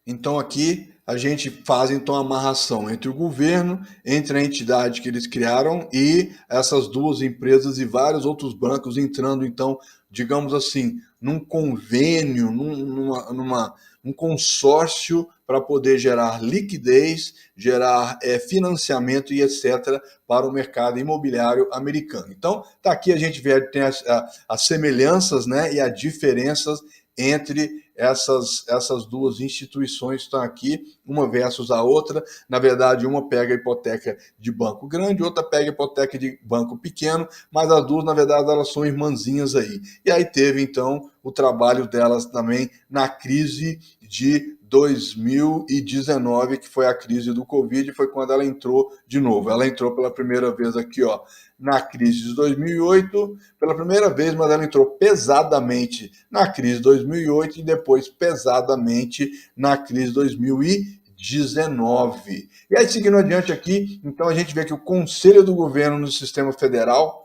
Então aqui a gente faz então a amarração entre o governo, entre a entidade que eles criaram e essas duas empresas e vários outros bancos entrando então, digamos assim, num convênio, num consórcio para poder gerar liquidez, gerar financiamento e etc. para o mercado imobiliário americano. Então, tá aqui a gente vê tem as semelhanças, né, e as diferenças entre essas duas instituições que estão aqui, uma versus a outra. Na verdade, uma pega a hipoteca de banco grande, outra pega a hipoteca de banco pequeno, mas as duas, na verdade, elas são irmãzinhas aí. E aí teve, então, o trabalho delas também na crise de 2019, que foi a crise do Covid, foi quando ela entrou de novo. Ela entrou pela primeira vez aqui, ó, na crise de 2008, pela primeira vez, mas ela entrou pesadamente na crise de 2008 e depois pesadamente na crise de 2019. E aí, seguindo adiante aqui, então a gente vê que o Conselho do Governo no Sistema Federal,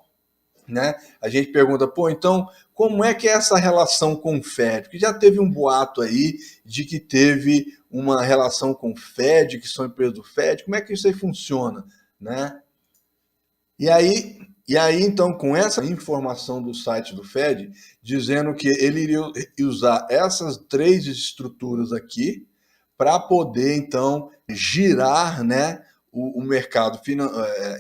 né? A gente pergunta, pô, então, como é que é essa relação com o FED? Porque já teve um boato aí de que teve uma relação com o FED, que são empresas do FED, como é que isso aí funciona, né? E aí, então, com essa informação do site do FED, dizendo que ele iria usar essas três estruturas aqui para poder, então, girar, né, o mercado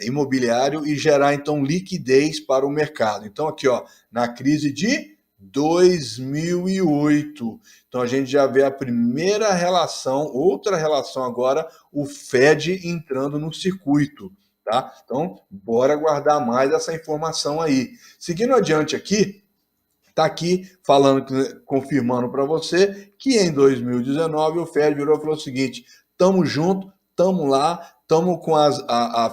imobiliário e gerar, então, liquidez para o mercado. Então, aqui, ó, na crise de 2008. Então, a gente já vê a primeira relação, outra relação agora, o FED entrando no circuito. Tá? Então, bora guardar mais essa informação aí. Seguindo adiante aqui, está aqui falando, confirmando para você que em 2019 o Fed virou e falou o seguinte: tamo junto, tamo lá, tamo com a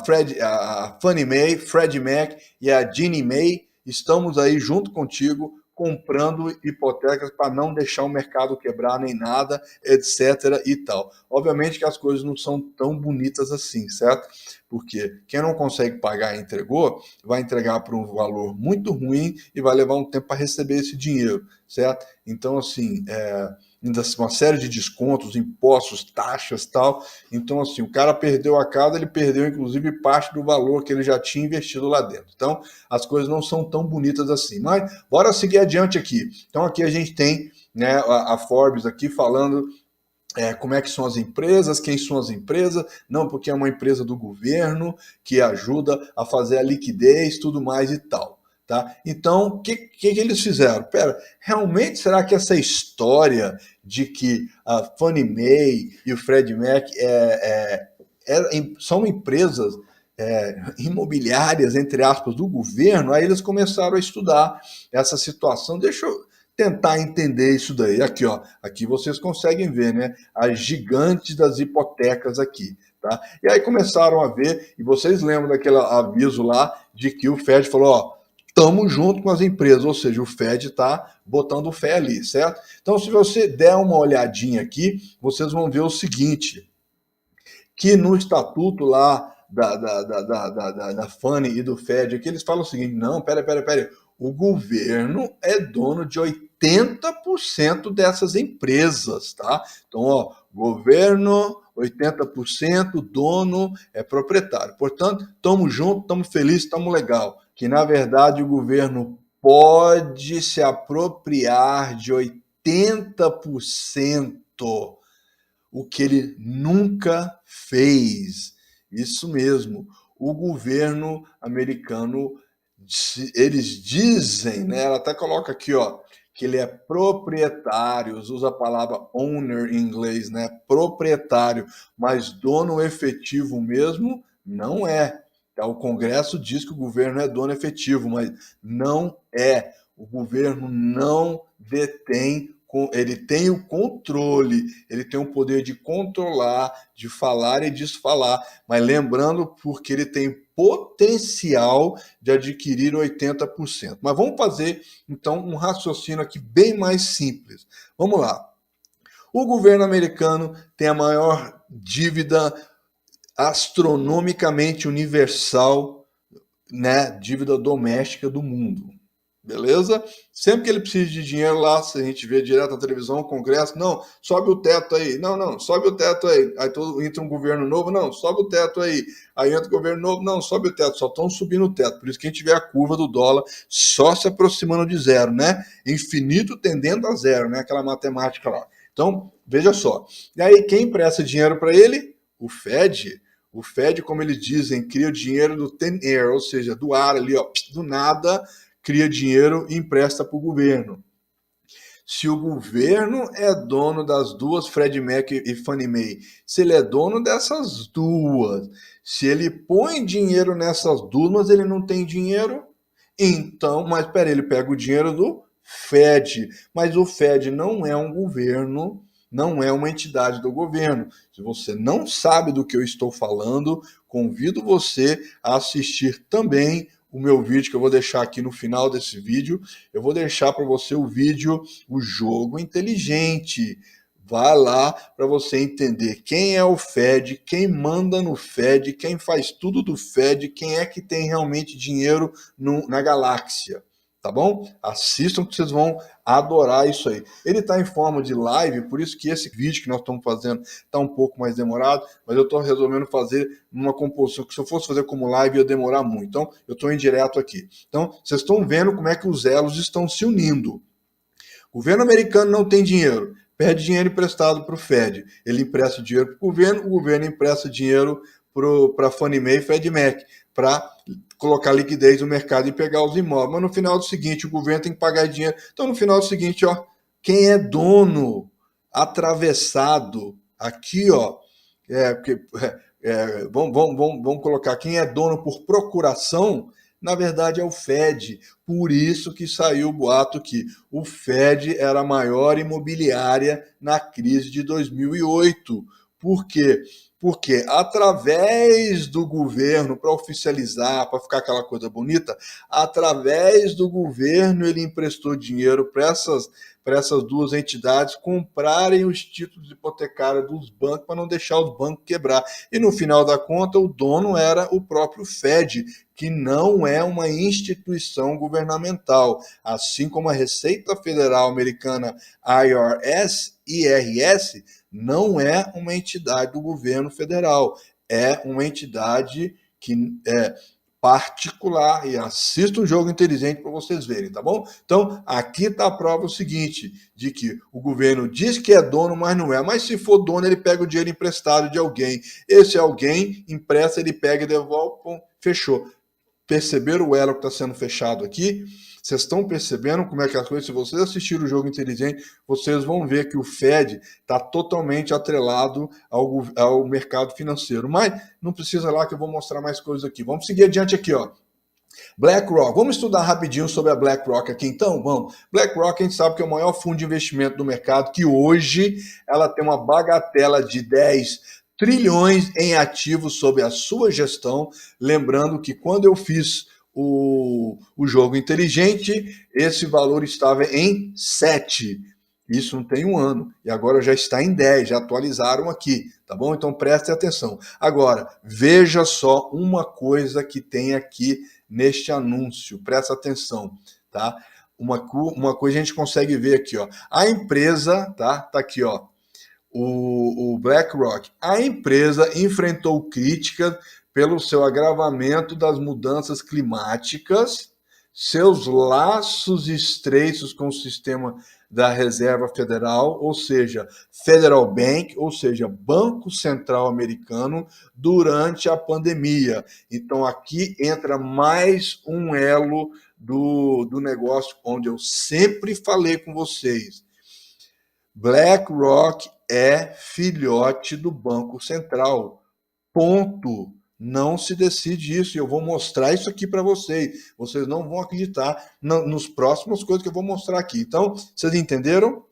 Fannie Mae, Freddie Mac e a Ginnie Mae, estamos aí junto contigo, comprando hipotecas para não deixar o mercado quebrar nem nada, etc. e tal. Obviamente que as coisas não são tão bonitas assim, certo? Porque quem não consegue pagar e entregou, vai entregar por um valor muito ruim e vai levar um tempo para receber esse dinheiro, certo? Então, assim, ainda uma série de descontos, impostos, taxas, tal. Então, assim, o cara perdeu a casa, ele perdeu, inclusive, parte do valor que ele já tinha investido lá dentro. Então, as coisas não são tão bonitas assim. Mas, bora seguir adiante aqui. Então, aqui a gente tem, né, a Forbes aqui falando como é que são as empresas, quem são as empresas, não, porque é uma empresa do governo que ajuda a fazer a liquidez, tudo mais e tal. Tá? Então, o que eles fizeram? Pera, realmente será que essa história de que a Fannie Mae e o Freddie Mac são empresas imobiliárias, entre aspas, do governo? Aí eles começaram a estudar essa situação. Deixa eu tentar entender isso daí. Aqui, ó, aqui vocês conseguem ver, né? As gigantes das hipotecas aqui, tá? E aí começaram a ver, e vocês lembram daquele aviso lá de que o Fed falou, ó, tamo junto com as empresas, ou seja, o Fed está botando fé ali, certo? Então, se você der uma olhadinha aqui, vocês vão ver o seguinte, que no estatuto lá da Fannie e do Fed, aqui eles falam o seguinte, não, pera, o governo é dono de 80% dessas empresas, tá? Então, ó, governo, 80%, dono é proprietário. Portanto, estamos juntos, estamos felizes, estamos legal. Que, na verdade, o governo pode se apropriar de 80%, o que ele nunca fez. Isso mesmo, o governo americano, eles dizem, né? Ela até coloca aqui, ó, que ele é proprietário, usa a palavra owner em inglês, né? Proprietário, mas dono efetivo mesmo não é. Tá? O Congresso diz que o governo é dono efetivo, mas não é. O governo não detém, ele tem o controle, ele tem o poder de controlar, de falar e desfalar, mas lembrando, porque ele tem potencial de adquirir 80%. Mas vamos fazer, então, um raciocínio aqui bem mais simples. Vamos lá. O governo americano tem a maior dívida astronomicamente universal, né, dívida doméstica do mundo. Beleza? Sempre que ele precisa de dinheiro lá, se a gente vê direto na televisão, Congresso, não, sobe o teto aí, não, sobe o teto aí. Aí entra um governo novo, não, sobe o teto aí. Aí entra um governo novo, não, sobe o teto, só estão subindo o teto. Por isso que a gente vê a curva do dólar só se aproximando de zero, né? Infinito tendendo a zero, né? Aquela matemática lá. Então, veja só. E aí, quem empresta dinheiro para ele? O Fed. O Fed, como eles dizem, cria o dinheiro do thin air, ou seja, do ar ali, ó, do nada, cria dinheiro e empresta para o governo. Se o governo é dono das duas, Freddie Mac e Fannie Mae, se ele é dono dessas duas, se ele põe dinheiro nessas duas, mas ele não tem dinheiro, então, mas peraí, ele pega o dinheiro do Fed, mas o Fed não é um governo, não é uma entidade do governo. Se você não sabe do que eu estou falando, convido você a assistir também o meu vídeo que eu vou deixar aqui no final desse vídeo. Eu vou deixar para você o vídeo O Jogo Inteligente. Vá lá para você entender quem é o Fed, quem manda no Fed, quem faz tudo do Fed, quem é que tem realmente dinheiro na galáxia. Tá bom? Assistam que vocês vão adorar isso aí. Ele está em forma de live, por isso que esse vídeo que nós estamos fazendo está um pouco mais demorado, mas eu estou resolvendo fazer numa composição que se eu fosse fazer como live ia demorar muito. Então, eu estou em direto aqui. Então, vocês estão vendo como é que os elos estão se unindo. O governo americano não tem dinheiro, pede dinheiro emprestado para o Fed. Ele empresta dinheiro para o governo empresta dinheiro para a Fannie Mae e Freddie Mac, para colocar liquidez no mercado e pegar os imóveis. Mas no final do seguinte, o governo tem que pagar dinheiro. Então, no final do seguinte, ó, quem é dono atravessado aqui, ó, vamos colocar quem é dono por procuração, na verdade é o Fed. Por isso que saiu o boato que o Fed era a maior imobiliária na crise de 2008. Por quê? Porque através do governo, para oficializar, para ficar aquela coisa bonita, através do governo ele emprestou dinheiro para essas duas entidades comprarem os títulos hipotecários dos bancos para não deixar os bancos quebrar. E no final da conta, o dono era o próprio Fed, que não é uma instituição governamental, assim como a Receita Federal Americana IRS não é uma entidade do governo federal, é uma entidade que é particular, e assista um Jogo Inteligente para vocês verem, tá bom? Então, aqui está a prova o seguinte, de que o governo diz que é dono, mas não é. Mas se for dono, ele pega o dinheiro emprestado de alguém. Esse alguém empresta, ele pega e devolve, pum, fechou. Perceberam o elo que está sendo fechado aqui? Vocês estão percebendo como é que as coisas? Se vocês assistirem o Jogo Inteligente, vocês vão ver que o Fed está totalmente atrelado ao mercado financeiro. Mas não precisa lá que eu vou mostrar mais coisas aqui. Vamos seguir adiante aqui, ó. BlackRock. Vamos estudar rapidinho sobre a BlackRock aqui, então? Vamos. BlackRock, a gente sabe que é o maior fundo de investimento do mercado, que hoje ela tem uma bagatela de 10 trilhões em ativos sob a sua gestão. Lembrando que quando eu fiz o jogo inteligente, esse valor estava em 7. Isso não tem um ano. E agora já está em 10, já atualizaram aqui, tá bom? Então prestem atenção. Agora, veja só uma coisa que tem aqui neste anúncio, presta atenção, tá? Uma coisa a gente consegue ver aqui, ó. A empresa, tá aqui, ó, o BlackRock. A empresa enfrentou críticas pelo seu agravamento das mudanças climáticas, seus laços estreitos com o sistema da Reserva Federal, ou seja, Federal Bank, ou seja, Banco Central Americano, durante a pandemia. Então aqui entra mais um elo do negócio onde eu sempre falei com vocês. BlackRock é filhote do Banco Central. Ponto. Não se decide isso. E eu vou mostrar isso aqui para vocês. Vocês não vão acreditar nos próximas coisas que eu vou mostrar aqui. Então, vocês entenderam?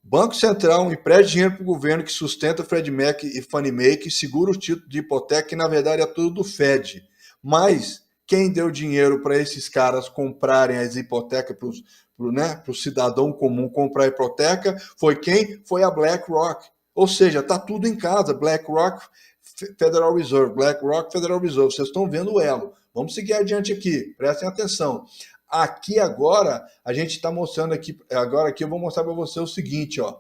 Banco Central empresta dinheiro para o governo que sustenta o Freddie Mac e Fannie Mae, que segura o título de hipoteca, que na verdade é tudo do Fed. Mas quem deu dinheiro para esses caras comprarem as hipotecas para o cidadão comum comprar a hipoteca foi quem? Foi a BlackRock. Ou seja, está tudo em casa. BlackRock, Federal Reserve, BlackRock, Federal Reserve. Vocês estão vendo o elo. Vamos seguir adiante aqui. Prestem atenção. Aqui agora, a gente está mostrando aqui, agora aqui eu vou mostrar para você o seguinte, ó.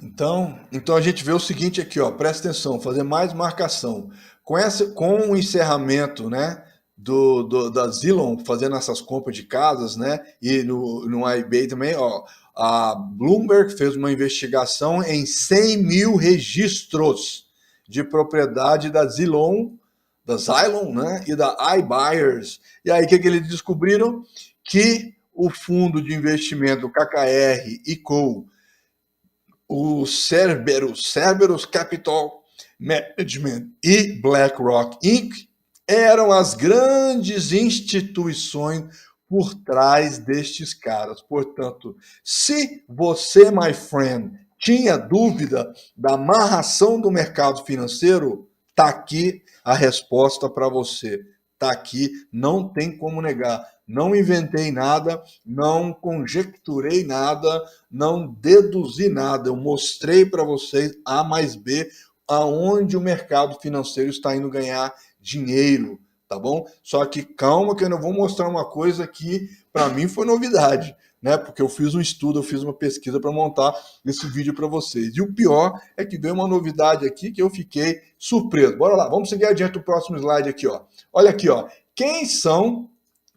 Então a gente vê o seguinte aqui, ó, presta atenção, fazer mais marcação. Com o encerramento, né, da Zillow fazendo essas compras de casas, né, e no eBay também, ó, a Bloomberg fez uma investigação em 100 mil registros de propriedade da Zillow, né, e da iBuyers. E aí, o que eles descobriram? Que o fundo de investimento KKR e Co., o Cerberus Capital Management e BlackRock Inc. eram as grandes instituições por trás destes caras. Portanto, se você, my friend, tinha dúvida da amarração do mercado financeiro, tá aqui a resposta para você. Tá aqui, não tem como negar. Não inventei nada, não conjecturei nada, não deduzi nada. Eu mostrei para vocês A mais B aonde o mercado financeiro está indo ganhar dinheiro, tá bom? Só que calma que eu não vou mostrar uma coisa que para mim foi novidade, né? Porque eu fiz um estudo, eu fiz uma pesquisa para montar esse vídeo para vocês. E o pior é que veio uma novidade aqui que eu fiquei surpreso. Bora lá, vamos seguir adiante o próximo slide aqui, ó. Olha aqui, ó. Quem são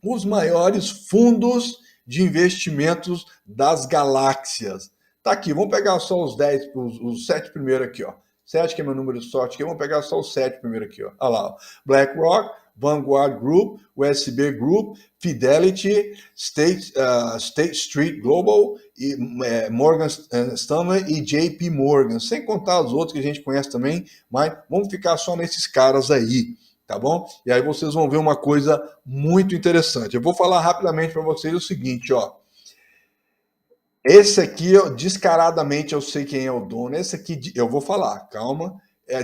os maiores fundos de investimentos das galáxias? Tá aqui, vamos pegar só os 10, os 7 primeiros aqui, ó. 7 que é meu número de sorte aqui, vamos pegar só os 7 primeiro aqui, ó. Olha lá, ó. BlackRock, Vanguard Group, USB Group, Fidelity, State Street Global, e, Morgan Stanley e JP Morgan, sem contar os outros que a gente conhece também, mas vamos ficar só nesses caras aí, tá bom? E aí vocês vão ver uma coisa muito interessante. Eu vou falar rapidamente para vocês o seguinte, ó. Esse aqui, descaradamente, eu sei quem é o dono. Esse aqui, eu vou falar, calma.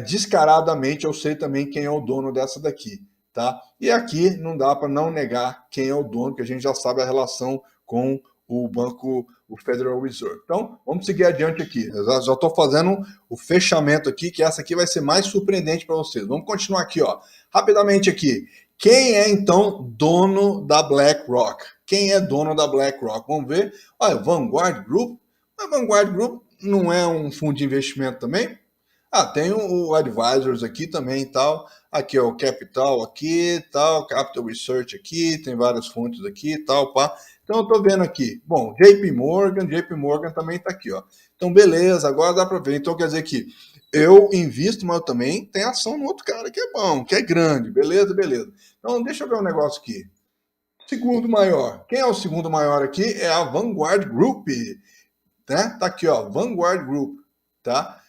Descaradamente, eu sei também quem é o dono dessa daqui, tá? E aqui não dá para não negar quem é o dono, que a gente já sabe a relação com o banco, o Federal Reserve. Então, vamos seguir adiante aqui. Eu já estou fazendo o fechamento aqui, que essa aqui vai ser mais surpreendente para vocês. Vamos continuar aqui, ó. Rapidamente aqui. Quem é, então, dono da BlackRock? Quem é dono da BlackRock? Vamos ver. Olha, Vanguard Group. A Vanguard Group não é um fundo de investimento também? Ah, tem o Advisors aqui também e tal. Aqui é o Capital aqui, tal, Capital Research aqui, tem várias fontes aqui e tal, pá. Então eu tô vendo aqui. Bom, JP Morgan também tá aqui, ó. Então beleza, agora dá para ver. Então quer dizer que eu invisto, mas eu também tenho ação no outro cara que é bom, que é grande. Beleza, beleza. Então deixa eu ver um negócio aqui. Segundo maior. Quem é o segundo maior aqui? É a Vanguard Group, né? Tá aqui, ó, Vanguard Group, tá?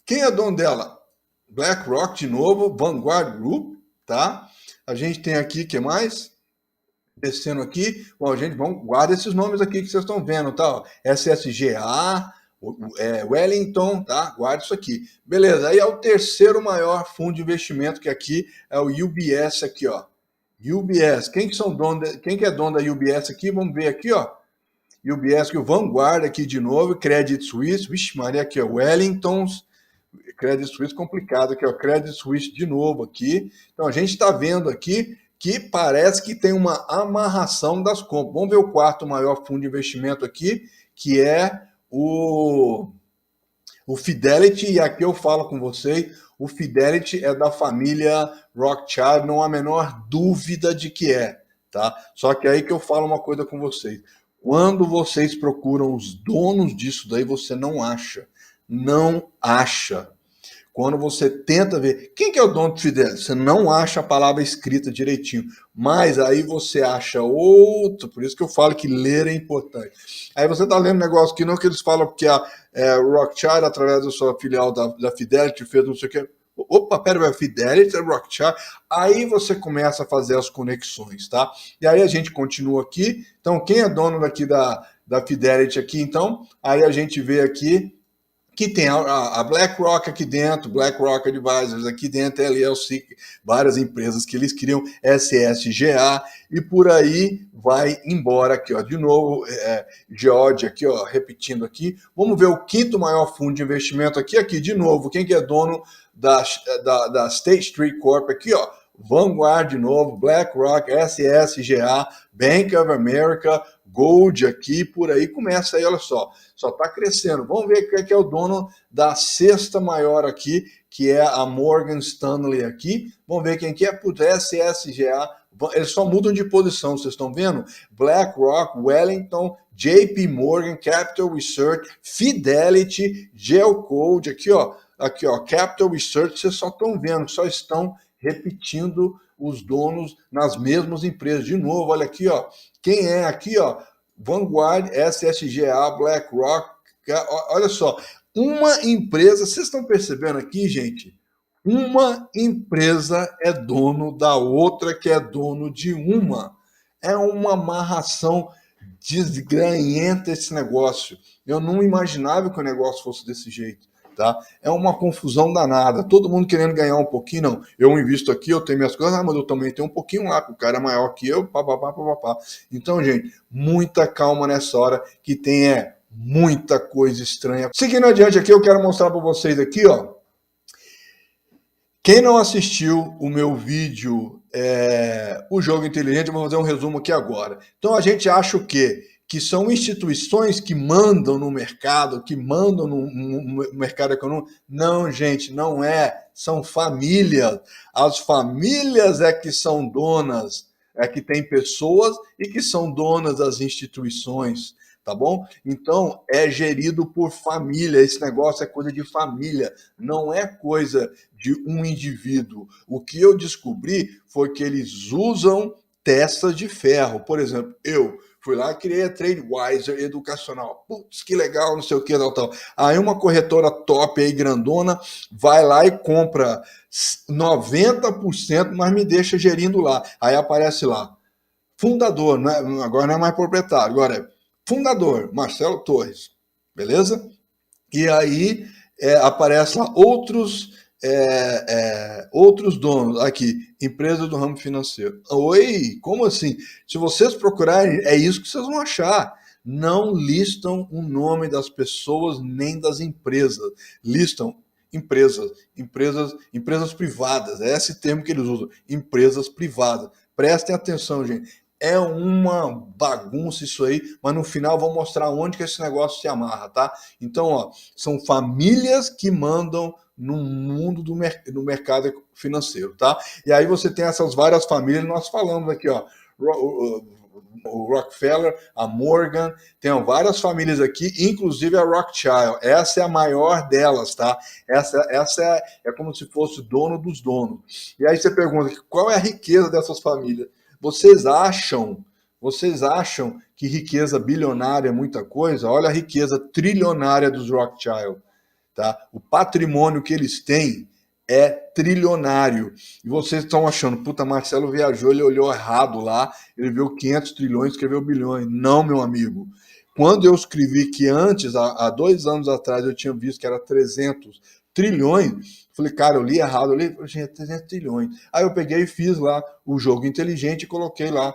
Quem é dono dela? BlackRock de novo, Vanguard Group, tá? A gente tem aqui, que mais? Descendo aqui, bom, gente, vamos guardar esses nomes aqui que vocês estão vendo, tá? SSGA, Wellington, tá? Guarda isso aqui. Beleza, aí é o terceiro maior fundo de investimento, que aqui é o UBS aqui, ó. UBS, quem que é dono da UBS aqui? Vamos ver aqui, ó. UBS, que o Vanguard aqui de novo, Credit Suisse, vixe Maria, aqui, ó, Wellingtons, Credit Suisse complicado, aqui, ó, Credit Suisse de novo aqui. Então a gente está vendo aqui que parece que tem uma amarração das compras. Vamos ver o quarto maior fundo de investimento aqui, que é o Fidelity, e aqui eu falo com vocês, o Fidelity é da família Rothschild, não há a menor dúvida de que é, tá? Só que aí que eu falo uma coisa com vocês. Quando vocês procuram os donos disso daí, você não acha. Não acha. Quando você tenta ver quem que é o dono do Fidelity, você não acha a palavra escrita direitinho, mas aí você acha outro, por isso que eu falo que ler é importante. Aí você está lendo um negócio que não que eles falam que a Rothschild, através da sua filial da Fidelity, fez não sei o quê. Opa, pera, Fidelity, Rothschild. Aí você começa a fazer as conexões, tá? E aí a gente continua aqui. Então, quem é dono daqui da Fidelity aqui, então? Aí a gente vê aqui que tem a BlackRock aqui dentro, BlackRock Advisors aqui dentro, LLC, várias empresas que eles criam, SSGA, e por aí vai embora aqui, ó, de novo, Geode aqui, ó, repetindo aqui. Vamos ver o quinto maior fundo de investimento aqui, de novo, quem que é dono da State Street Corp aqui, ó, Vanguard de novo, BlackRock, SSGA, Bank of America, Gold aqui, por aí começa aí, olha só está crescendo. Vamos ver quem é que é o dono da sexta maior aqui, que é a Morgan Stanley aqui. Vamos ver quem que é, putz, SSGA, eles só mudam de posição, vocês estão vendo? BlackRock, Wellington, JP Morgan, Capital Research, Fidelity, Geocode, aqui ó, Capital Research, vocês só estão vendo, só estão repetindo os donos nas mesmas empresas. De novo, olha aqui, ó, quem é aqui, ó, Vanguard, SSGA, BlackRock, olha só, uma empresa, vocês estão percebendo aqui, gente? Uma empresa é dono da outra que é dono de uma. É uma amarração desgranhenta esse negócio. Eu não imaginava que o negócio fosse desse jeito. Tá? É uma confusão danada. Todo mundo querendo ganhar um pouquinho, não. Eu invisto aqui, eu tenho minhas coisas, mas eu também tenho um pouquinho lá, o cara é maior que eu, papapá. Então, gente, muita calma nessa hora, que tem muita coisa estranha. Seguindo adiante aqui, eu quero mostrar para vocês aqui, ó. Quem não assistiu o meu vídeo, o Jogo Inteligente, eu vou fazer um resumo aqui agora. Então, a gente acha o quê? Que são instituições que mandam no mercado, que mandam no mercado econômico. Não, gente, não é. São famílias. As famílias é que são donas, é que tem pessoas e que são donas das instituições, tá bom? Então, é gerido por família. Esse negócio é coisa de família, não é coisa de um indivíduo. O que eu descobri foi que eles usam testas de ferro. Por exemplo, eu fui lá e criei a TradeWiser educacional. Putz, que legal, não sei o que, tal. Aí uma corretora top aí, grandona, vai lá e compra 90%, mas me deixa gerindo lá. Aí aparece lá, fundador, agora não é mais proprietário, agora é fundador, Marcelo Torres, beleza? E aí aparece lá outros donos, aqui, empresa do ramo financeiro. Oi, como assim? Se vocês procurarem, é isso que vocês vão achar. Não listam o nome das pessoas nem das empresas. Listam empresas privadas. É esse termo que eles usam, empresas privadas. Prestem atenção, gente. É uma bagunça isso aí, mas no final vou mostrar onde que esse negócio se amarra, tá? Então, ó, são famílias que mandam no mundo do mercado financeiro, tá? E aí você tem essas várias famílias, nós falamos aqui, ó, o Rockefeller, a Morgan, tem várias famílias aqui, inclusive a Rothschild. Essa é a maior delas, tá? Essa é como se fosse o dono dos donos. E aí você pergunta, qual é a riqueza dessas famílias? Vocês acham que riqueza bilionária é muita coisa? Olha a riqueza trilionária dos Rothschild, tá? O patrimônio que eles têm é trilionário. E vocês estão achando, puta, Marcelo viajou, ele olhou errado lá, ele viu 500 trilhões, escreveu bilhões. Não, meu amigo. Quando eu escrevi que antes, há 2 anos atrás, eu tinha visto que era 300 trilhões, falei, cara, eu li errado, gente, 300 trilhões. Aí eu peguei e fiz lá o Jogo Inteligente e coloquei lá.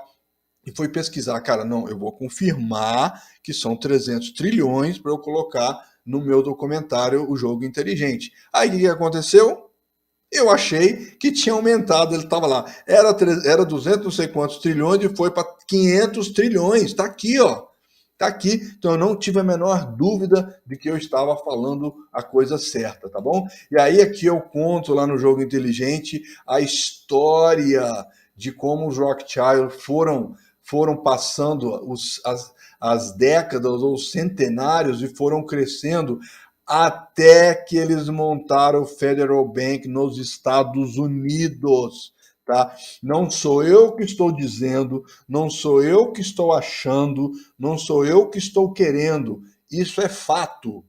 E fui pesquisar, cara, não, eu vou confirmar que são 300 trilhões para eu colocar no meu documentário O Jogo Inteligente. Aí o que aconteceu? Eu achei que tinha aumentado, ele estava lá, era 200 não sei quantos trilhões e foi para 500 trilhões, está aqui, ó. Está aqui, então eu não tive a menor dúvida de que eu estava falando a coisa certa, tá bom? E aí aqui eu conto lá no Jogo Inteligente a história de como os Rothschild foram passando as décadas ou centenários e foram crescendo até que eles montaram o Federal Bank nos Estados Unidos. Tá? Não sou eu que estou dizendo, não sou eu que estou achando, não sou eu que estou querendo. Isso é fato.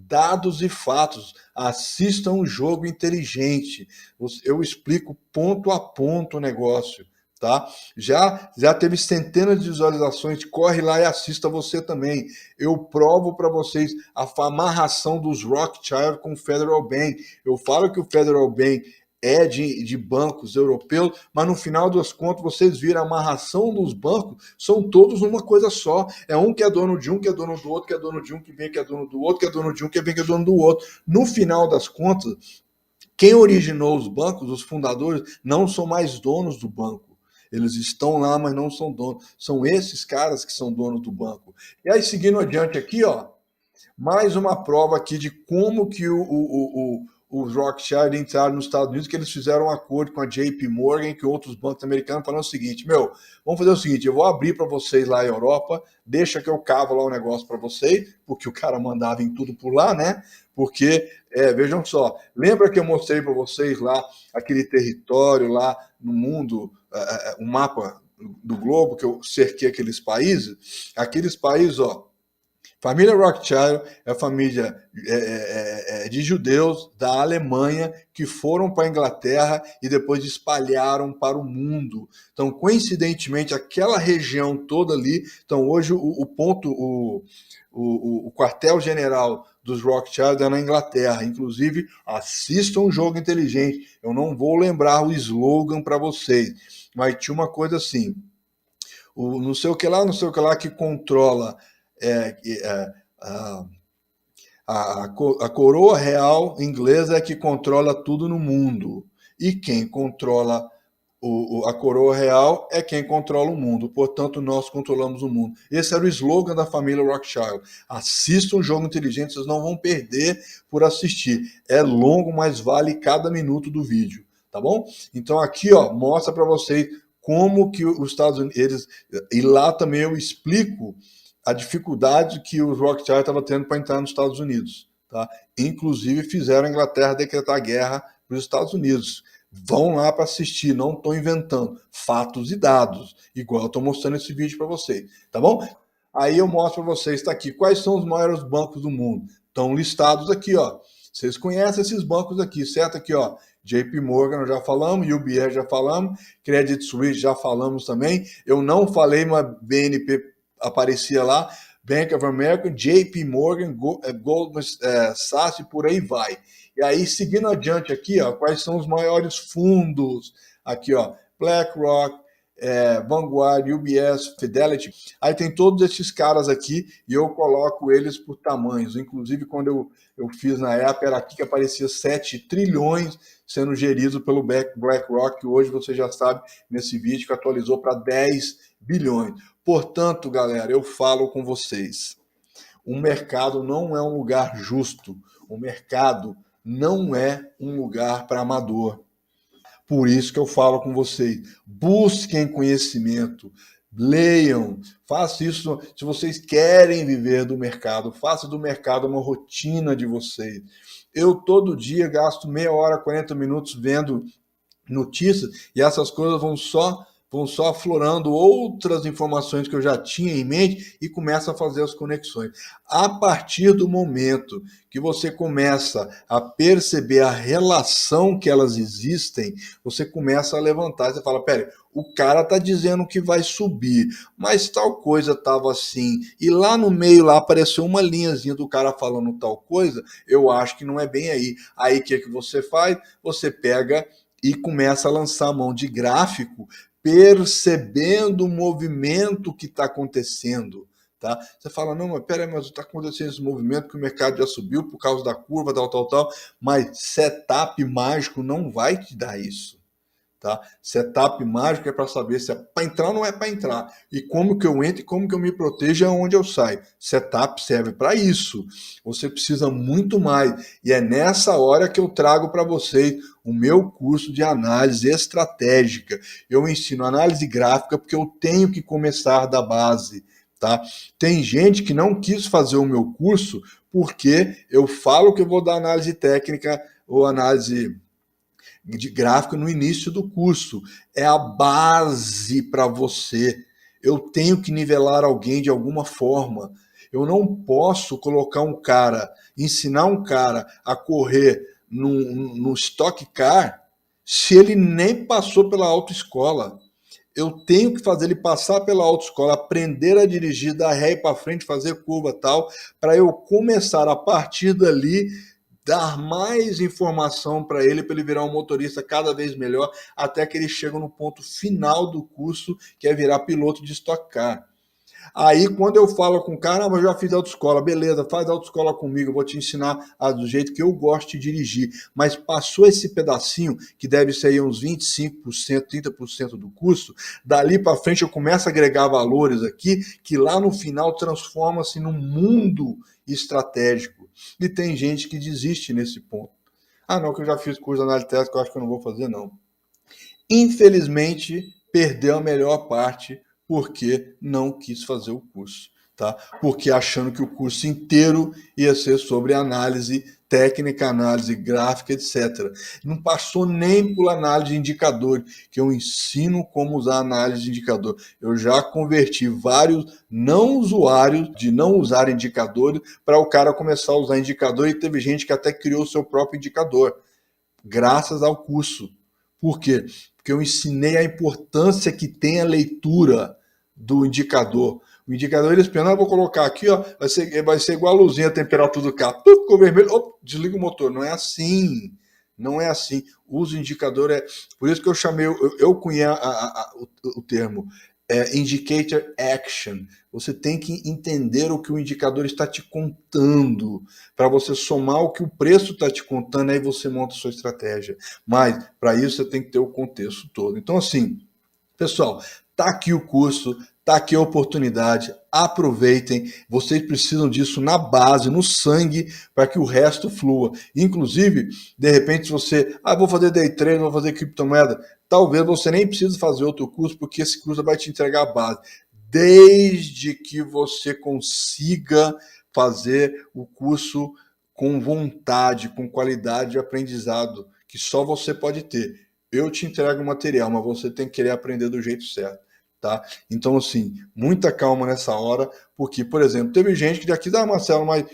dados e fatos. Assistam um jogo inteligente. Eu explico ponto a ponto o negócio, tá? Já teve centenas de visualizações. Corre lá e assista você também. Eu provo para vocês a amarração dos Rothschild com o Federal Bank. Eu falo que o Federal Bank é de bancos europeus, mas no final das contas vocês viram a amarração dos bancos, são todos uma coisa só. É um que é dono de um, que é dono do outro, que é dono de um, que vem que é dono do outro, que é dono de um, que vem que é dono do outro. No final das contas, quem originou os bancos, os fundadores, não são mais donos do banco. Eles estão lá, mas não são donos. São esses caras que são donos do banco. E aí, seguindo adiante aqui, ó, mais uma prova aqui de como que os Rothschild entraram nos Estados Unidos, que eles fizeram um acordo com a JP Morgan, que outros bancos americanos, falando o seguinte, vamos fazer o seguinte, eu vou abrir para vocês lá a Europa, deixa que eu cavo lá o negócio para vocês, porque o cara mandava em tudo por lá, né? Porque, vejam só, lembra que eu mostrei para vocês lá aquele território lá no mundo, o mapa do globo, que eu cerquei aqueles países, ó, família Rothschild é a família de judeus da Alemanha que foram para a Inglaterra e depois espalharam para o mundo. Então, coincidentemente, aquela região toda ali, então hoje o quartel-general dos Rothschild é na Inglaterra. Inclusive, assistam um jogo inteligente. Eu não vou lembrar o slogan para vocês, mas tinha uma coisa assim, não sei o que lá, não sei o que lá, que controla a coroa real inglesa é que controla tudo no mundo. E quem controla a coroa real é quem controla o mundo. Portanto, nós controlamos o mundo. Esse era o slogan da família Rothschild. Assistam um jogo inteligente, vocês não vão perder por assistir. É longo, mas vale cada minuto do vídeo, tá bom? Então aqui, ó, mostra para vocês como que os Estados Unidos, e lá também eu explico a dificuldade que os Rothschild estavam tendo para entrar nos Estados Unidos. Tá? Inclusive, fizeram a Inglaterra decretar guerra para os Estados Unidos. Vão lá para assistir, não estou inventando. Fatos e dados, igual eu estou mostrando esse vídeo para vocês. Tá bom? Aí eu mostro para vocês, está aqui, quais são os maiores bancos do mundo. Estão listados aqui, ó. Vocês conhecem esses bancos aqui, certo? Aqui, ó. JP Morgan já falamos, UBS já falamos, Credit Suisse já falamos também. Eu não falei, mas BNP aparecia lá, Bank of America, JP Morgan, Goldman Sachs e por aí vai. E aí, seguindo adiante aqui, ó, quais são os maiores fundos? Aqui, ó, BlackRock, Vanguard, UBS, Fidelity. Aí tem todos esses caras aqui e eu coloco eles por tamanhos. Inclusive, quando eu fiz na época, era aqui que aparecia 7 trilhões sendo gerido pelo BlackRock, que hoje você já sabe nesse vídeo que atualizou para 10 bilhões. Portanto, galera, eu falo com vocês. O mercado não é um lugar justo. O mercado não é um lugar para amador. Por isso que eu falo com vocês. Busquem conhecimento. Leiam. Façam isso. Se vocês querem viver do mercado, faça do mercado uma rotina de vocês. Eu todo dia gasto meia hora, 40 minutos vendo notícias e essas coisas vão só aflorando outras informações que eu já tinha em mente e começa a fazer as conexões. A partir do momento que você começa a perceber a relação que elas existem, você começa a levantar. Você fala, pera, o cara tá dizendo que vai subir, mas tal coisa tava assim, e lá no meio lá apareceu uma linhazinha do cara falando tal coisa, eu acho que não é bem aí. Aí o que você faz? Você pega e começa a lançar a mão de gráfico, percebendo o movimento que está acontecendo. Tá? Você fala, não, mas peraí, mas está acontecendo esse movimento que o mercado já subiu por causa da curva, tal, mas setup mágico não vai te dar isso. Tá? Setup mágico é para saber se é para entrar ou não é para entrar. E como que eu entro e como que eu me protejo é onde eu saio. Setup serve para isso. Você precisa muito mais. E é nessa hora que eu trago para vocês o meu curso de análise estratégica. Eu ensino análise gráfica porque eu tenho que começar da base. Tá? Tem gente que não quis fazer o meu curso porque eu falo que eu vou dar análise técnica ou análise de gráfico no início do curso. É a base para você. Eu tenho que nivelar alguém de alguma forma. Eu não posso colocar um cara, ensinar um cara a correr no Stock Car se ele nem passou pela autoescola. Eu tenho que fazer ele passar pela autoescola, aprender a dirigir, dar ré para frente, fazer curva e tal, para eu começar a partir dali dar mais informação para ele virar um motorista cada vez melhor, até que ele chega no ponto final do curso, que é virar piloto de Stock Car. Aí, quando eu falo com o cara, eu já fiz autoescola, beleza, faz autoescola comigo, eu vou te ensinar do jeito que eu gosto de dirigir. Mas passou esse pedacinho, que deve ser aí uns 25%, 30% do curso, dali para frente eu começo a agregar valores aqui, que lá no final transforma-se num mundo estratégico. E tem gente que desiste nesse ponto. Ah, não, que eu já fiz curso de análise técnica, eu acho que eu não vou fazer, não. Infelizmente, perdeu a melhor parte, porque não quis fazer o curso, tá? Porque achando que o curso inteiro ia ser sobre análise técnica, análise gráfica, etc. Não passou nem por análise de indicador, que eu ensino como usar análise de indicador. Eu já converti vários não usuários de não usar indicadores para o cara começar a usar indicador, e teve gente que até criou seu próprio indicador, graças ao curso. Por quê? Porque eu ensinei a importância que tem a leitura do indicador. O indicador ele espera, vou colocar aqui, ó, vai ser igual a luzinha, a temperatura do carro, tudo ficou vermelho, desliga o motor. Não é assim. Não é assim. Usa o indicador, por isso que eu chamei, eu cunhei o termo indicator action. Você tem que entender o que o indicador está te contando, para você somar o que o preço está te contando, aí você monta a sua estratégia. Mas, para isso, você tem que ter o contexto todo. Então, assim, pessoal, tá aqui o curso, tá aqui a oportunidade, aproveitem, vocês precisam disso na base, no sangue, para que o resto flua. Inclusive, de repente, se você, vou fazer day trade, vou fazer criptomoeda, talvez você nem precise fazer outro curso, porque esse curso vai te entregar a base. Desde que você consiga fazer o curso com vontade, com qualidade de aprendizado, que só você pode ter. Eu te entrego o material, mas você tem que querer aprender do jeito certo, tá? Então, assim, muita calma nessa hora, porque, por exemplo, teve gente que já quis, Marcelo, mas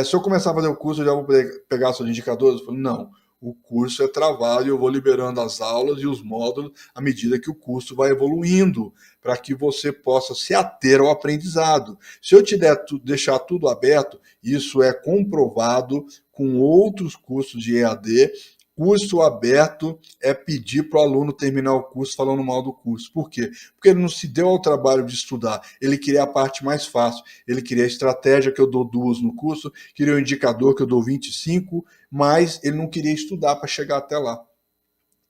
se eu começar a fazer o curso, eu já vou poder pegar seus indicadores? Eu falei, não, o curso é travado e eu vou liberando as aulas e os módulos à medida que o curso vai evoluindo, para que você possa se ater ao aprendizado. Se eu te deixar tudo aberto, isso é comprovado com outros cursos de EAD. Curso aberto é pedir para o aluno terminar o curso falando mal do curso. Por quê? Porque ele não se deu ao trabalho de estudar. Ele queria a parte mais fácil. Ele queria a estratégia, que eu dou 2 no curso, queria o indicador, que eu dou 25, mas ele não queria estudar para chegar até lá.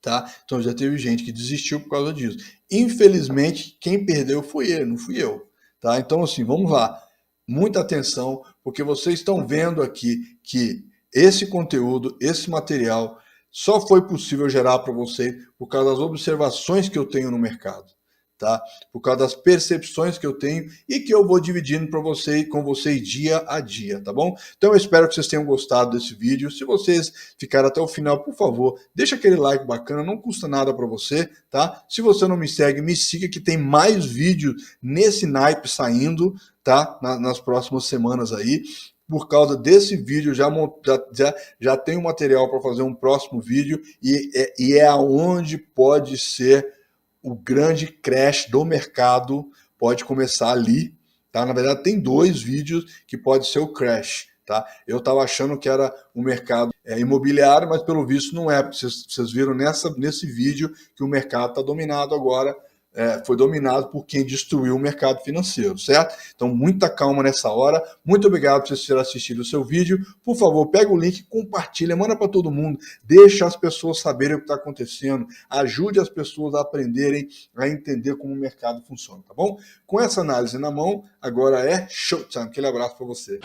Tá? Então já teve gente que desistiu por causa disso. Infelizmente, quem perdeu foi ele, não fui eu. Tá? Então, assim, vamos lá. Muita atenção, porque vocês estão vendo aqui que esse conteúdo, esse material, só foi possível gerar para vocês por causa das observações que eu tenho no mercado, tá? Por causa das percepções que eu tenho e que eu vou dividindo para vocês, com vocês dia a dia, tá bom? Então eu espero que vocês tenham gostado desse vídeo. Se vocês ficaram até o final, por favor, deixa aquele like bacana, não custa nada para você, tá? Se você não me segue, me siga, que tem mais vídeos nesse naipe saindo, tá? Nas próximas semanas aí. Por causa desse vídeo, já tenho material para fazer um próximo vídeo, e é aonde pode ser o grande crash do mercado, pode começar ali, tá? Na verdade, tem 2 vídeos que pode ser o crash, tá? Eu estava achando que era o mercado imobiliário, mas pelo visto não é, porque vocês viram nesse vídeo que o mercado está dominado agora, foi dominado por quem destruiu o mercado financeiro, certo? Então, muita calma nessa hora. Muito obrigado por vocês terem assistido o seu vídeo. Por favor, pega o link, compartilha, manda para todo mundo, deixa as pessoas saberem o que está acontecendo, ajude as pessoas a aprenderem, a entender como o mercado funciona, tá bom? Com essa análise na mão, agora é showtime. Aquele abraço para você.